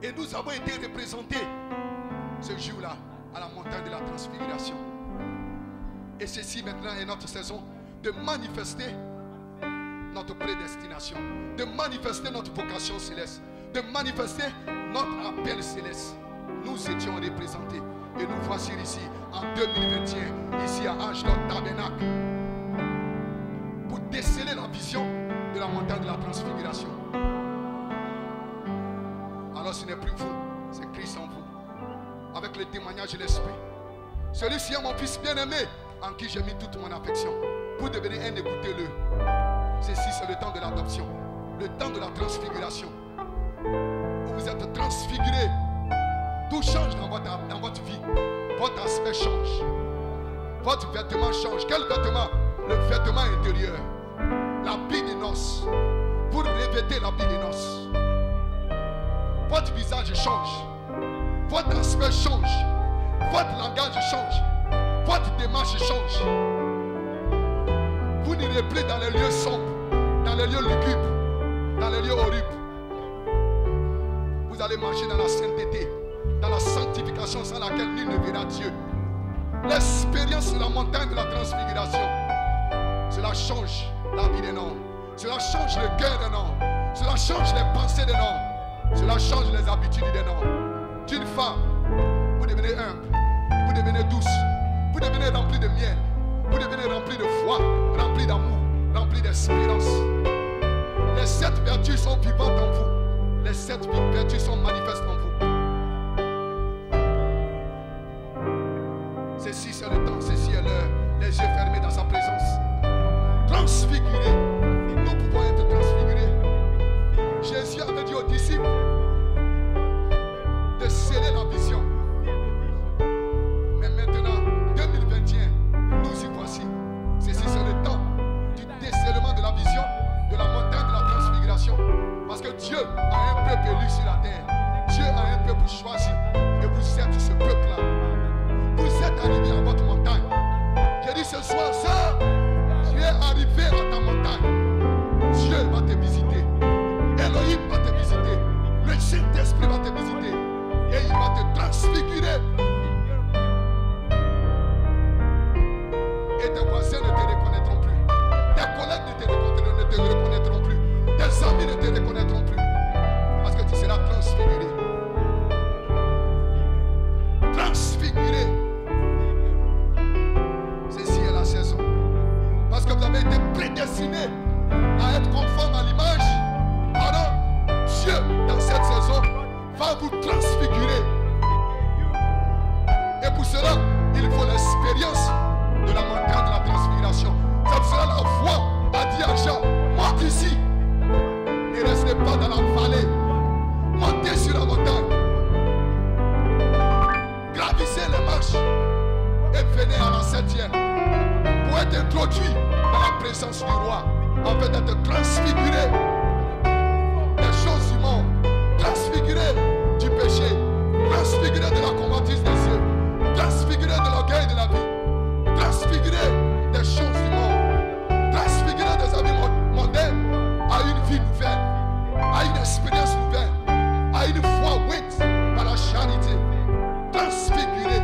Et nous avons été représentés ce jour-là à la montagne de la transfiguration. Et ceci maintenant est notre saison de manifester notre prédestination, de manifester notre vocation céleste, de manifester notre appel céleste. Nous étions représentés et nous voici ici en 2021, ici à Ashdod Tabernacle, pour déceler la vision de la montagne de la transfiguration. Alors ce n'est plus vous, c'est Christ en vous, avec le témoignage de l'Esprit. Celui-ci est mon fils bien-aimé, en qui j'ai mis toute mon affection. Vous devenez un, écoutez-le. Ceci, c'est le temps de l'adoption, le temps de la transfiguration, où vous êtes transfigurés. Tout change dans votre vie. Votre aspect change. Votre vêtement change. Quel vêtement? Le vêtement intérieur. L'habit des noces. Vous revêtez l'habit des noces. Votre visage change. Votre aspect change. Votre langage change. Votre démarche change. Vous n'irez plus dans les lieux sombres, dans les lieux lugubres, dans les lieux horribles. Vous allez marcher dans la sainteté, dans la sanctification sans laquelle nul ne verra Dieu. L'expérience sur la montagne de la transfiguration, cela change la vie d'un homme. Cela change le cœur d'un homme. Cela change les pensées d'un homme. Cela change les habitudes d'un homme. D'une femme, vous devenez humble, vous devenez douce, vous devenez rempli de miel, vous devenez rempli de foi, rempli d'amour, rempli d'espérance. Les 7 vertus sont vivantes en vous. Les 7 vertus sont manifestes en vous. Ceci c'est le temps, ceci est l'heure. Les yeux fermés dans sa présence. Transfigurés. Nous pouvons être transfigurés. Jésus avait dit aux disciples de sceller la vision. Mais maintenant, 2021, nous y voici. Ceci c'est le temps du décèlement de la vision de la montagne de la transfiguration. Parce que Dieu a un peuple élu sur la terre. Dieu a un peuple choisi. Et vous êtes ce peuple-là. Vous êtes arrivés à votre montagne. J'ai dit ce soir, ça, tu es arrivé à ta montagne. Dieu va te visiter. Elohim va te visiter. Le Saint-Esprit va te visiter. Et il va te transfigurer. Et tes voisins ne te reconnaîtront plus. Tes collègues ne te reconnaîtront plus. Tes amis ne te reconnaîtront plus. Parce que tu seras transfiguré. fait d'être transfiguré des choses du monde, transfiguré du péché, transfiguré de la convoitise des yeux, transfiguré de l'orgueil de la vie, transfiguré des choses du monde, transfiguré des habits mondains à une vie nouvelle, à une expérience nouvelle, à une foi ouïe par la charité. Transfiguré.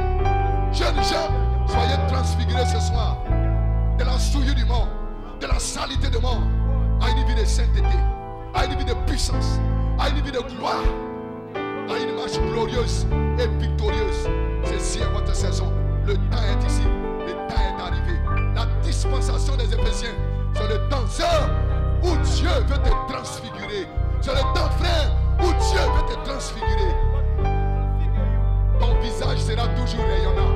Jeunes gens, soyez transfigurés ce soir de la souillure du monde, de la saleté du monde, à une vie de sainteté, à une vie de puissance, à une vie de gloire, à une marche glorieuse et victorieuse. Ceci est votre saison. Le temps est ici. Le temps est arrivé. La dispensation des Éphésiens, c'est le temps, sœur, où Dieu veut te transfigurer. C'est le temps, frère, où Dieu veut te transfigurer. Ton visage sera toujours rayonnant.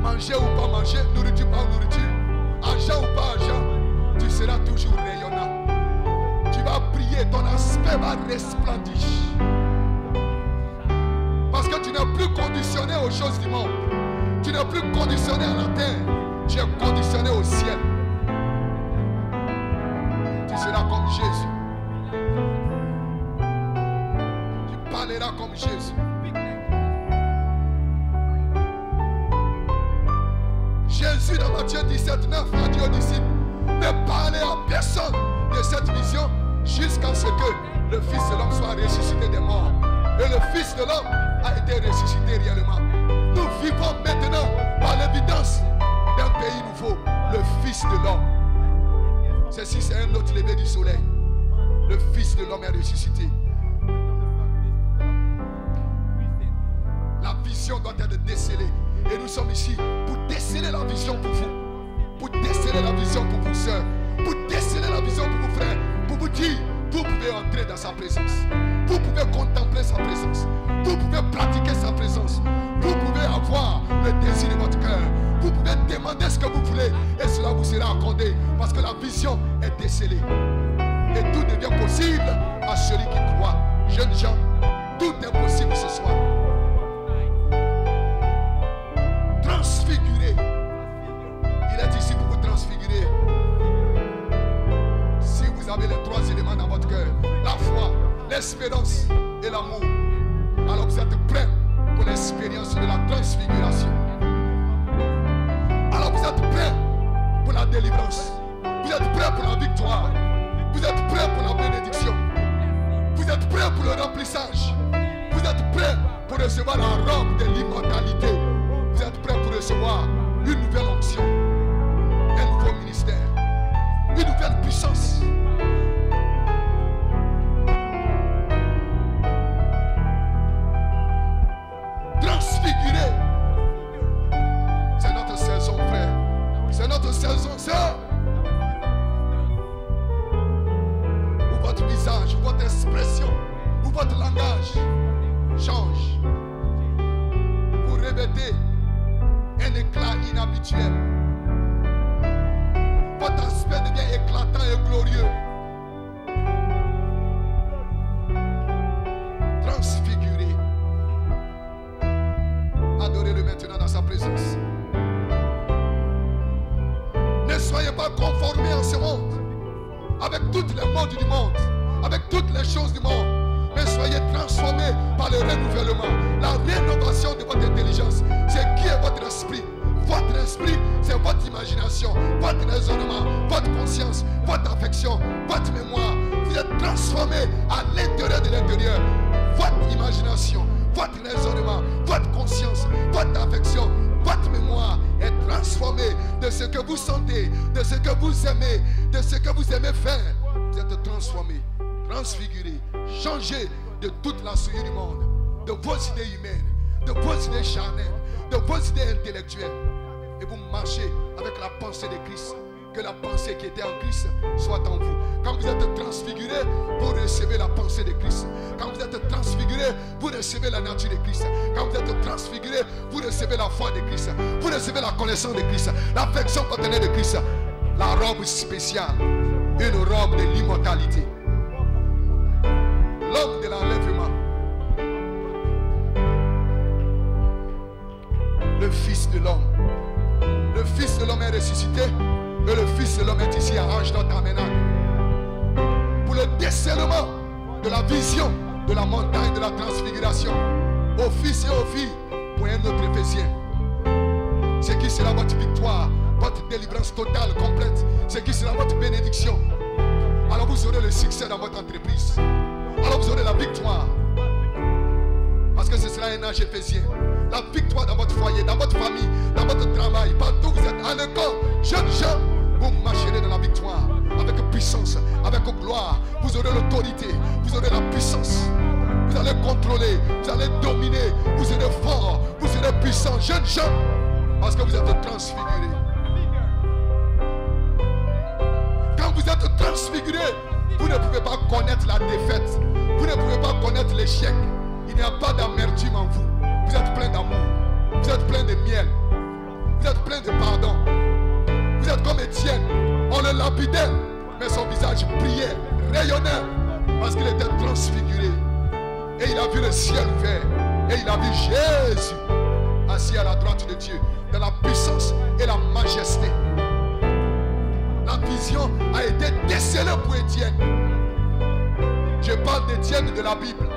Manger ou pas manger, nourriture pas nourriture, argent ou pas argent, tu seras toujours rayonnant. Tu vas briller, ton aspect va resplendir. Parce que tu n'es plus conditionné aux choses du monde. Tu n'es plus conditionné à la terre. Tu es conditionné au ciel. Tu seras comme Jésus. Tu parleras comme Jésus. Jésus dans Matthieu 17, 9 a dit aux disciples, ne parlez à personne de cette vision jusqu'à ce que le Fils de l'homme soit ressuscité des morts. Et le Fils de l'homme a été ressuscité réellement. Nous vivons maintenant par l'évidence d'un pays nouveau, le Fils de l'homme. Ceci, c'est un autre lever du soleil. Le Fils de l'homme est ressuscité. La vision doit être décelée. Et nous sommes ici pour déceler la vision pour vous. Pour déceler la vision pour vous, sœurs. Pour déceler la vision pour vous, frères. Pour vous dire, vous pouvez entrer dans sa présence. Vous pouvez contempler sa présence. Vous pouvez pratiquer sa présence. Vous pouvez avoir le désir de votre cœur. Vous pouvez demander ce que vous voulez et cela vous sera accordé. Parce que la vision est décelée. Et tout devient possible à celui qui croit. Jeunes gens, tout est possible ce soir. Transfigurer. Il est ici pour vous transfigurer. Si vous avez les trois éléments dans votre cœur, la foi, l'espérance et l'amour, alors vous êtes prêts pour l'expérience de la transfiguration. Alors vous êtes prêts pour la délivrance. Vous êtes prêts pour la victoire. Vous êtes prêts pour la bénédiction. Vous êtes prêts pour le remplissage. Vous êtes prêts pour recevoir la robe de l'immortalité. Vous êtes prêts pour recevoir une nouvelle onction, un nouveau ministère, une nouvelle puissance. Transfigurer. C'est notre saison, frère. C'est notre saison, sœur. Où votre visage, où votre expression, où votre langage change. Vous revêtez un éclat inhabituel. Votre aspect devient éclatant et glorieux. Transfiguré. Adorez-le maintenant dans sa présence. Ne soyez pas conformés en ce monde, avec toutes les modes du monde, avec toutes les choses du monde, mais soyez transformés par le renouvellement, la rénovation de votre intelligence. C'est qui est votre esprit. Votre esprit, c'est votre imagination, votre raisonnement, votre conscience, votre affection, votre mémoire. Vous êtes transformés à l'intérieur de l'intérieur. Votre imagination, votre raisonnement, votre conscience, votre affection, votre mémoire est transformée de ce que vous sentez, de ce que vous aimez, de ce que vous aimez faire. Vous êtes transformés, transfigurés, changés de toute la souillure du monde, de vos idées humaines, de vos idées charnelles, de vos idées intellectuelles. Et vous marchez avec la pensée de Christ. Que la pensée qui était en Christ soit en vous. Quand vous êtes transfiguré, vous recevez la pensée de Christ. Quand vous êtes transfiguré, vous recevez la nature de Christ. Quand vous êtes transfiguré, vous recevez la foi de Christ. Vous recevez la connaissance de Christ, l'affection paternelle de Christ. La robe spéciale, une robe de l'immortalité. L'homme de l'enlèvement. Le Fils de l'homme. Le Fils de l'homme est ressuscité et le Fils de l'homme est de la vision de la montagne de la transfiguration. Aux fils et aux filles, pour un autre Éphésien. C'est qui sera votre victoire, votre délivrance totale, complète. C'est qui sera votre bénédiction. Alors vous aurez le succès dans votre entreprise. Alors vous aurez la victoire. Parce que ce sera un âge éphésien. La victoire dans votre foyer, dans votre famille, dans votre travail, partout où vous êtes, à l'école, jeunes gens, vous marcherez dans la victoire. Avec puissance, avec gloire. Vous aurez l'autorité, vous aurez la puissance. Vous allez contrôler, vous allez dominer. Vous serez fort, vous serez puissant, jeunes gens. Parce que vous êtes transfigurés. Quand vous êtes transfigurés, vous ne pouvez pas connaître la défaite. Vous ne pouvez pas connaître l'échec. Il n'y a pas d'amertume en vous. Vous êtes plein d'amour. Vous êtes plein de miel. Vous êtes plein de pardon. Vous êtes comme Étienne. On le lapidait, mais son visage brillait, rayonnait, parce qu'il était transfiguré. Et il a vu le ciel ouvert. Et il a vu Jésus assis à la droite de Dieu, dans la puissance et la majesté. La vision a été décelée pour Étienne. Je parle d'Étienne de la Bible.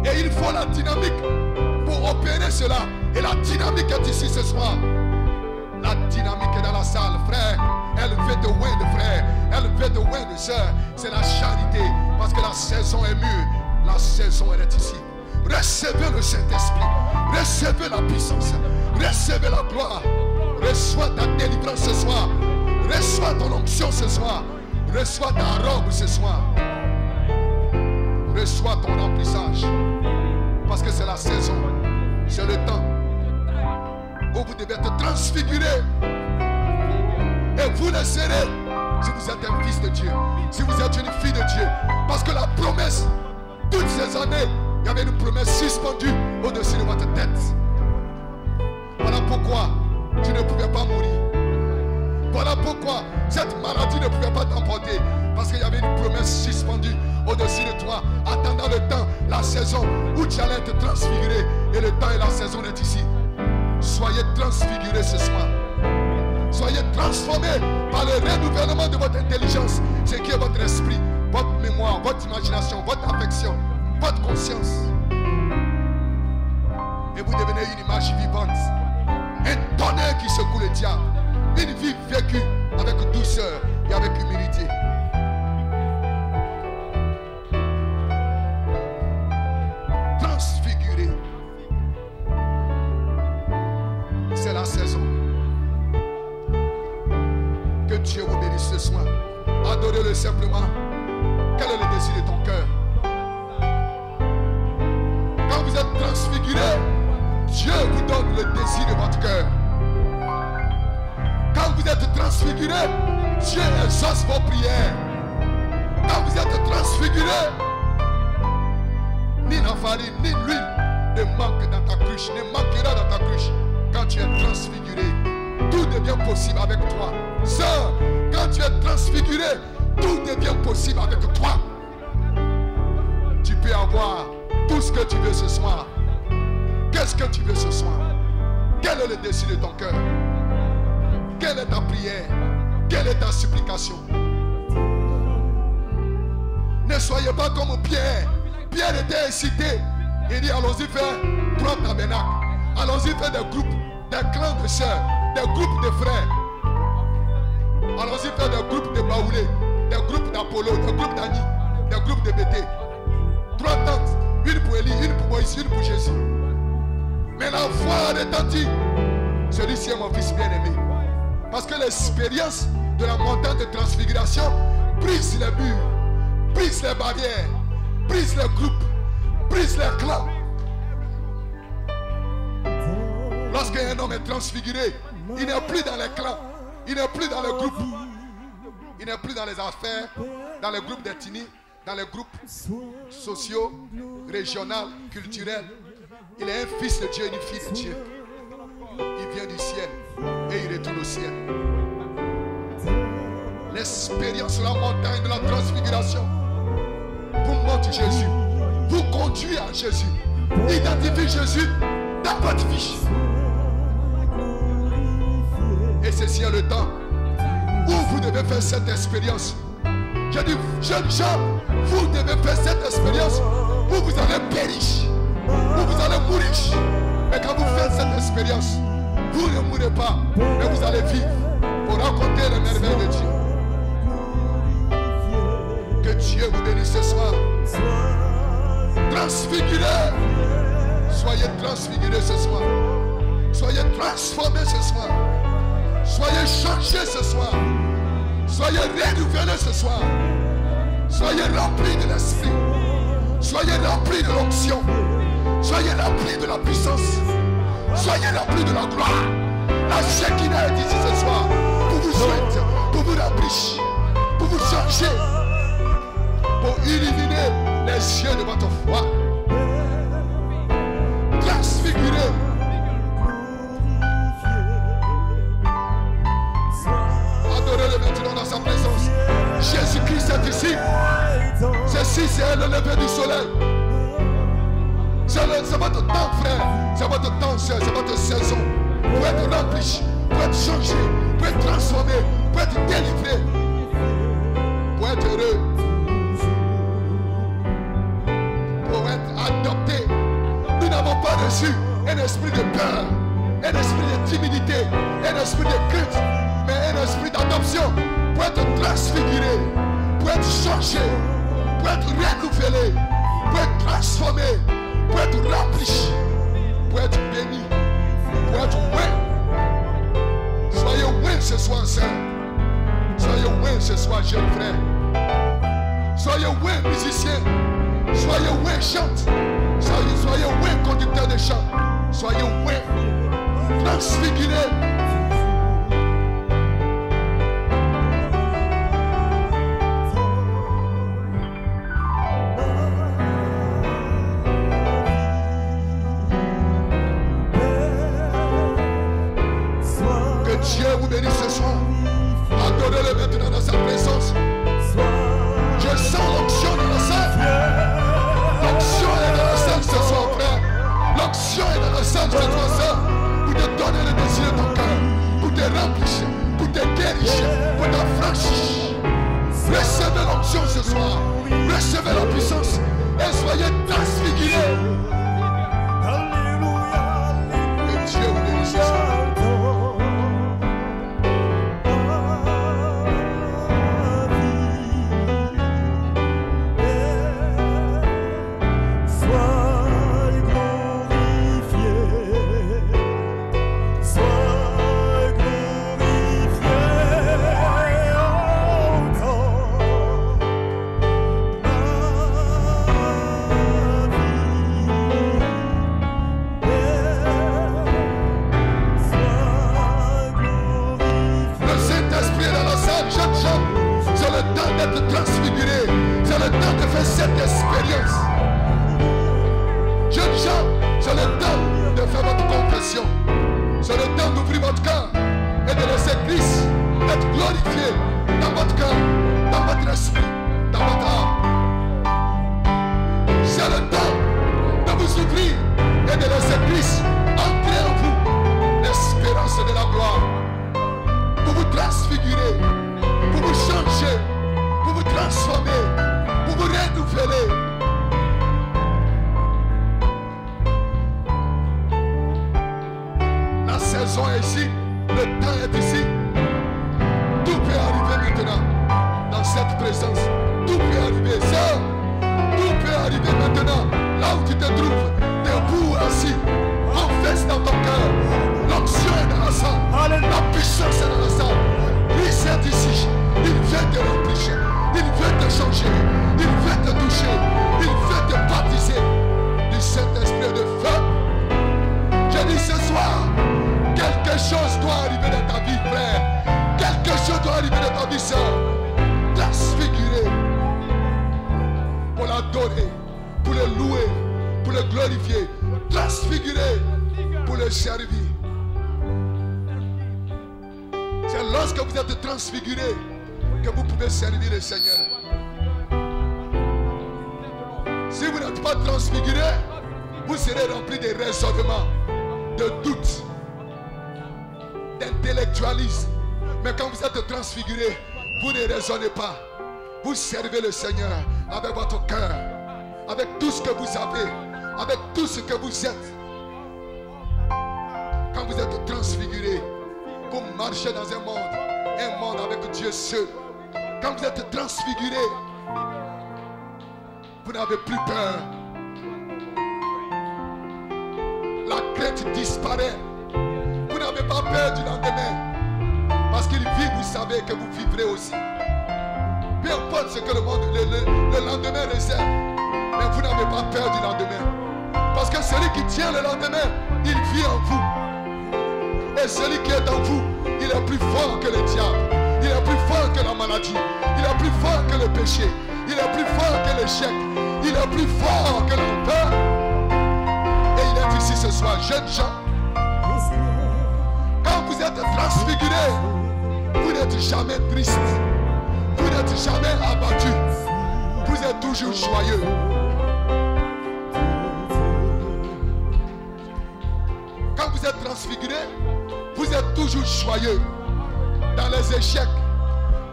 Et il faut la dynamique pour opérer cela. Et la dynamique est ici ce soir. La dynamique est dans la salle, frère. Élevez de loin de frères. Élevez de loin de sœurs. C'est la charité. Parce que la saison est mûre. La saison elle est ici. Recevez le Saint-Esprit. Recevez la puissance. Recevez la gloire. Reçois ta délivrance ce soir. Reçois ton onction ce soir. Reçois ta robe ce soir. Reçois ton remplissage. Parce que c'est la saison. C'est le temps où vous devez être transfiguré. Et vous le serez si vous êtes un fils de Dieu. Si vous êtes une fille de Dieu. Parce que la promesse, toutes ces années, il y avait une promesse suspendue au-dessus de votre tête. Voilà pourquoi tu ne pouvais pas mourir. Voilà pourquoi cette maladie ne pouvait pas t'emporter. Parce qu'il y avait une promesse suspendue au-dessus de toi, attendant le temps, la saison où tu allais être transfiguré. Et le temps et la saison est ici. Soyez transfigurés ce soir. Soyez transformés par le renouvellement de votre intelligence. Ce qui est votre esprit, votre mémoire, votre imagination, votre affection, votre conscience. Et vous devenez une image vivante. Un tonnerre qui secoue le diable. Une vie vécue avec douceur et avec humilité. Transfiguré. C'est la saison. Que Dieu vous bénisse ce soir. Adorez-le simplement. Quel est le désir de ton cœur? Quand vous êtes transfiguré, Dieu vous donne le désir de votre cœur. Quand vous êtes transfiguré, Dieu exauce vos prières. Quand vous êtes transfiguré, ni la farine, ni l'huile ne manque dans ta cruche, ne manquera dans ta cruche. Quand tu es transfiguré, tout devient possible avec toi. Sœur, quand tu es transfiguré, tout devient possible avec toi. Tu peux avoir tout ce que tu veux ce soir. Qu'est-ce que tu veux ce soir? Quel est le désir de ton cœur? Quelle est ta prière? Quelle est ta supplication? Ne soyez pas comme Pierre. Pierre était incité. Il dit allons-y faire 3 tabernacles. Allons-y faire des groupes, des clans de sœurs, des groupes de frères. Allons-y faire des groupes de Baoulé, des groupes d'Apollo, des groupes d'Annie, des groupes de Bété. 3 tentes, une pour Élie, une pour Moïse, une pour Jésus. Mais la voix retentit. Celui-ci est mon fils bien-aimé. Parce que l'expérience de la montagne de transfiguration brise les murs, brise les barrières, brise les groupes, brise les clans. Lorsqu'un homme est transfiguré, il n'est plus dans les clans, il n'est plus dans les groupes, il n'est plus dans les affaires, dans les groupes d'ethnie, dans les groupes sociaux, régionaux, culturels. Il est un fils de Dieu, une fille de Dieu. Il vient du ciel et il retourne au ciel. L'expérience sur la montagne de la transfiguration vous montre Jésus, vous conduit à Jésus, identifie Jésus dans votre vie. Et ceci est le temps où vous devez faire cette expérience J'ai dit, jeunes gens, vous devez faire cette expérience où vous allez périr, où vous allez mourir. Mais quand vous faites cette expérience, vous ne mourrez pas, mais vous allez vivre pour raconter les merveilles de Dieu. Que Dieu vous bénisse ce soir. Transfigurez. Soyez transfigurés ce soir. Soyez transformés ce soir. Soyez changés ce soir. Soyez renouvelés ce soir. Soyez remplis de l'esprit. Soyez remplis de l'onction. Soyez remplis de la puissance. Soyez remplis de la gloire. La Shekinah est ici ce soir pour vous souhaiter, pour vous remplir, pour vous changer, pour illuminer les yeux de votre foi. Transfigurer. Adorez-le maintenant dans sa présence. Jésus-Christ est ici. Ceci, c'est le lever du soleil. C'est votre temps, frère. C'est votre temps, c'est votre saison. Pour être rempli, pour être changé, pour être transformé, pour être délivré, pour être heureux, pour être adopté. Nous n'avons pas reçu un esprit de peur, un esprit de timidité, un esprit de crainte, mais un esprit d'adoption pour être transfiguré, pour être changé, pour être renouvelé, pour être transformé, pour être rempli, pour être béni, pour être oué. Soyez oué ce soir, sœur. Soyez oué ce soir, jeune frère. Soyez oué, musicien. Soyez oué, chante. Soyez oué, conducteur de chant. Soyez oué, transfiguré. Dieu vous bénisse ce soir. Adorez-le maintenant dans sa présence. Je sens l'onction dans la salle. L'onction est dans la salle ce soir, frère. L'onction est dans la salle ce soir, pour te donner le désir de ton cœur, pour te remplir, pour te guérir, pour t'affranchir. Recevez l'onction ce soir. Recevez la puissance et soyez transfigurés. Que Dieu vous bénisse ce soir. Transfiguré, c'est le temps de faire cette expérience. Jeunes gens, c'est le temps de faire votre confession. C'est le temps d'ouvrir votre cœur et de laisser Christ être glorifié dans votre cœur, dans votre esprit, dans votre âme. C'est le temps de vous ouvrir et de laisser Christ entrer en vous, l'espérance de la gloire, pour vous transfigurer, pour vous changer, pour vous transformer, pour vous renouveler. La saison est ici, le temps est ici. Tout peut arriver maintenant dans cette présence. Tout peut arriver, ça. Tout peut arriver maintenant, là où tu te trouves, debout, assis. Confesse dans ton cœur. L'onction est dans la salle. La puissance est dans la salle. Christ est ici. Il vient te remplir. Il veut te changer, il veut te toucher, il veut te baptiser du Saint-Esprit de feu. Je dis ce soir, quelque chose doit arriver dans ta vie, frère. Quelque chose doit arriver dans ta vie, sœur. Transfigurer, pour l'adorer, pour le louer, pour le glorifier. Transfigurer, pour le servir. C'est lorsque vous êtes transfiguré que vous pouvez servir le Seigneur. Si vous n'êtes pas transfiguré, vous serez rempli de raisonnements, de doutes, d'intellectualisme. Mais quand vous êtes transfiguré, vous ne raisonnez pas, Vous servez le Seigneur avec votre cœur, avec tout ce que vous avez, avec tout ce que vous êtes. Quand vous êtes transfiguré, vous marchez dans un monde avec Dieu seul. Quand vous êtes transfiguré, vous n'avez plus peur. La crainte disparaît. Vous n'avez pas peur du lendemain. Parce qu'il vit, vous savez que vous vivrez aussi. Peu importe ce que le lendemain réserve. Mais vous n'avez pas peur du lendemain. Parce que celui qui tient le lendemain, il vit en vous. Et celui qui est en vous, il est plus fort que le diable. Il est plus fort que la maladie. Il est plus fort que le péché. Il est plus fort que l'échec. Il est plus fort que l'enfer. Et il est ici ce soir, jeunes gens. Quand vous êtes transfigurés, vous n'êtes jamais triste. Vous n'êtes jamais abattu. Vous êtes toujours joyeux. Quand vous êtes transfiguré, vous êtes toujours joyeux. Dans les échecs,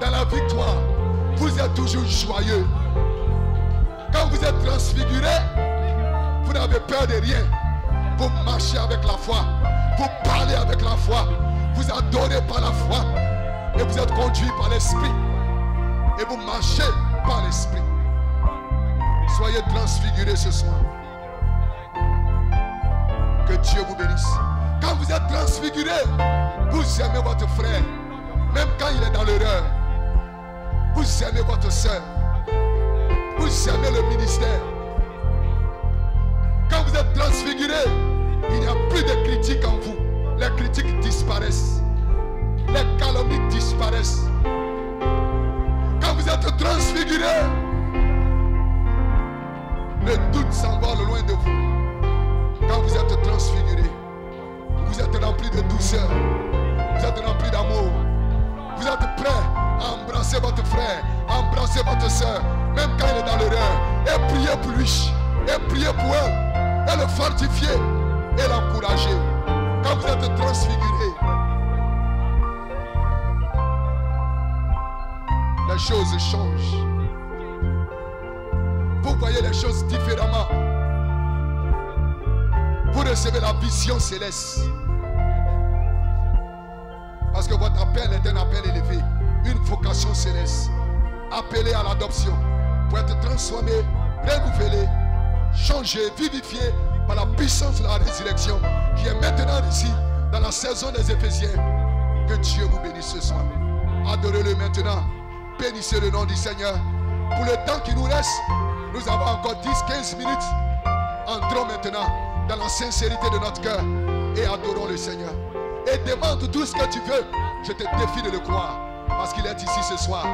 dans la victoire, vous êtes toujours joyeux. Quand vous êtes transfiguré, vous n'avez peur de rien. Vous marchez avec la foi. Vous parlez avec la foi. Vous adorez par la foi. Et vous êtes conduit par l'esprit. Et vous marchez par l'esprit. Soyez transfigurés ce soir. Que Dieu vous bénisse. Quand vous êtes transfiguré, vous aimez votre frère. Même quand il est dans l'erreur. Vous aimez votre soeur. Vous aimez le ministère. Quand vous êtes transfiguré, il n'y a plus de critiques en vous. Les critiques disparaissent. Les calomnies disparaissent. Quand vous êtes transfiguré, le doute s'envole loin de vous. Quand vous êtes transfiguré, vous êtes rempli de douceur. Vous êtes rempli d'amour. Vous êtes prêt à embrasser votre frère, à embrasser votre soeur, même quand il est dans l'erreur, et prier pour lui, et prier pour elle, et le fortifier, et l'encourager. Quand vous êtes transfiguré, les choses changent. Vous voyez les choses différemment. Vous recevez la vision céleste. Parce que votre appel est un appel élevé, une vocation céleste. Appelé à l'adoption pour être transformé, renouvelé, changé, vivifié par la puissance de la résurrection qui est maintenant ici dans la saison des Éphésiens. Que Dieu vous bénisse ce soir. Adorez-le maintenant. Bénissez le nom du Seigneur. Pour le temps qui nous reste, nous avons encore 10-15 minutes. Entrons maintenant dans la sincérité de notre cœur et adorons le Seigneur. Et demande tout ce que tu veux. Je te défie de le croire. Parce qu'il est ici ce soir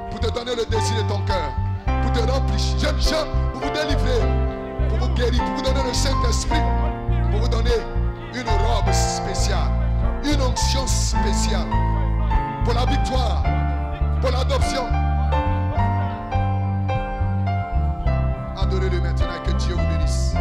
pour te donner le désir de ton cœur. Pour te remplir. Jeunes gens, pour vous délivrer. Pour vous guérir. Pour vous donner le Saint-Esprit. Pour vous donner une robe spéciale. Une onction spéciale. Pour la victoire. Pour l'adoption. Adorez-le maintenant et que Dieu vous bénisse.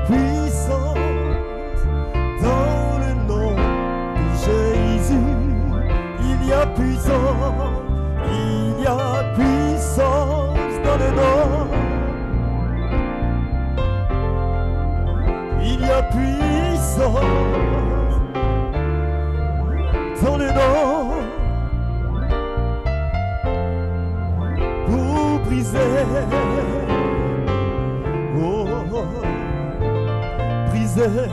puissance dans le nom de Jésus. Il y a puissance, il y a puissance dans le nom. Il y a puissance dans le nom pour briser, oh, briser,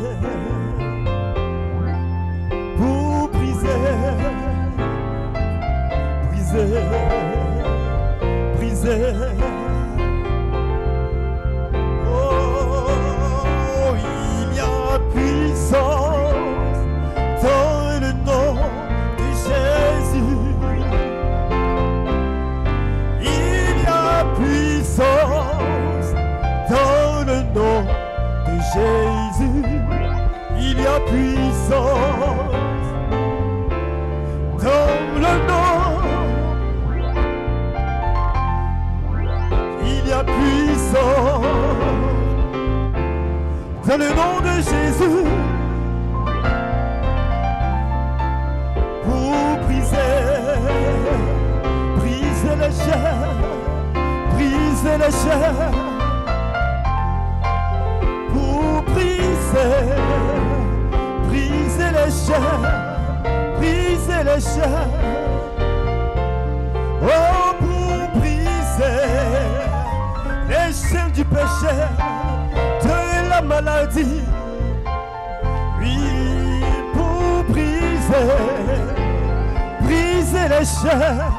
pour briser, briser, briser. Puissance dans le nom de Jésus. Il y a puissance dans le nom de Jésus. Il y a puissance dans le nom. Il y a puissance dans le nom de Jésus, pour briser, briser la chair, briser la chair, pour briser, briser la chair, briser la chair, oh, pour briser les chaînes du péché, de la maladie, oui, pour briser, briser la chair,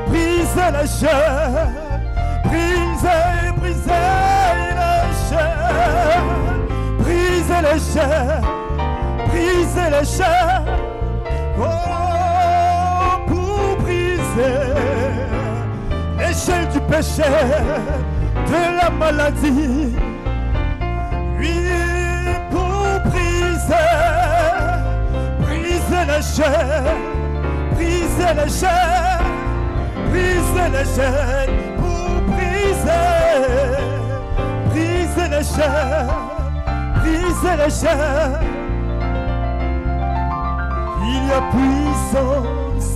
briser la chair, briser, briser la chair, briser la chair, briser la chair, oh, pour briser les chaînes du péché, de la maladie. Oui, pour briser, briser la chair, briser la chair, briser la chair, pour briser, briser la chair, briser la chair. Il y a puissance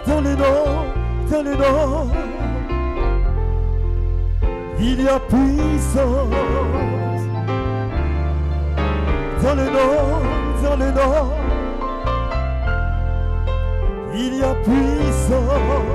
dans le nom, dans le nom. Il y a puissance dans le nom, dans le nom. Il y a puissance.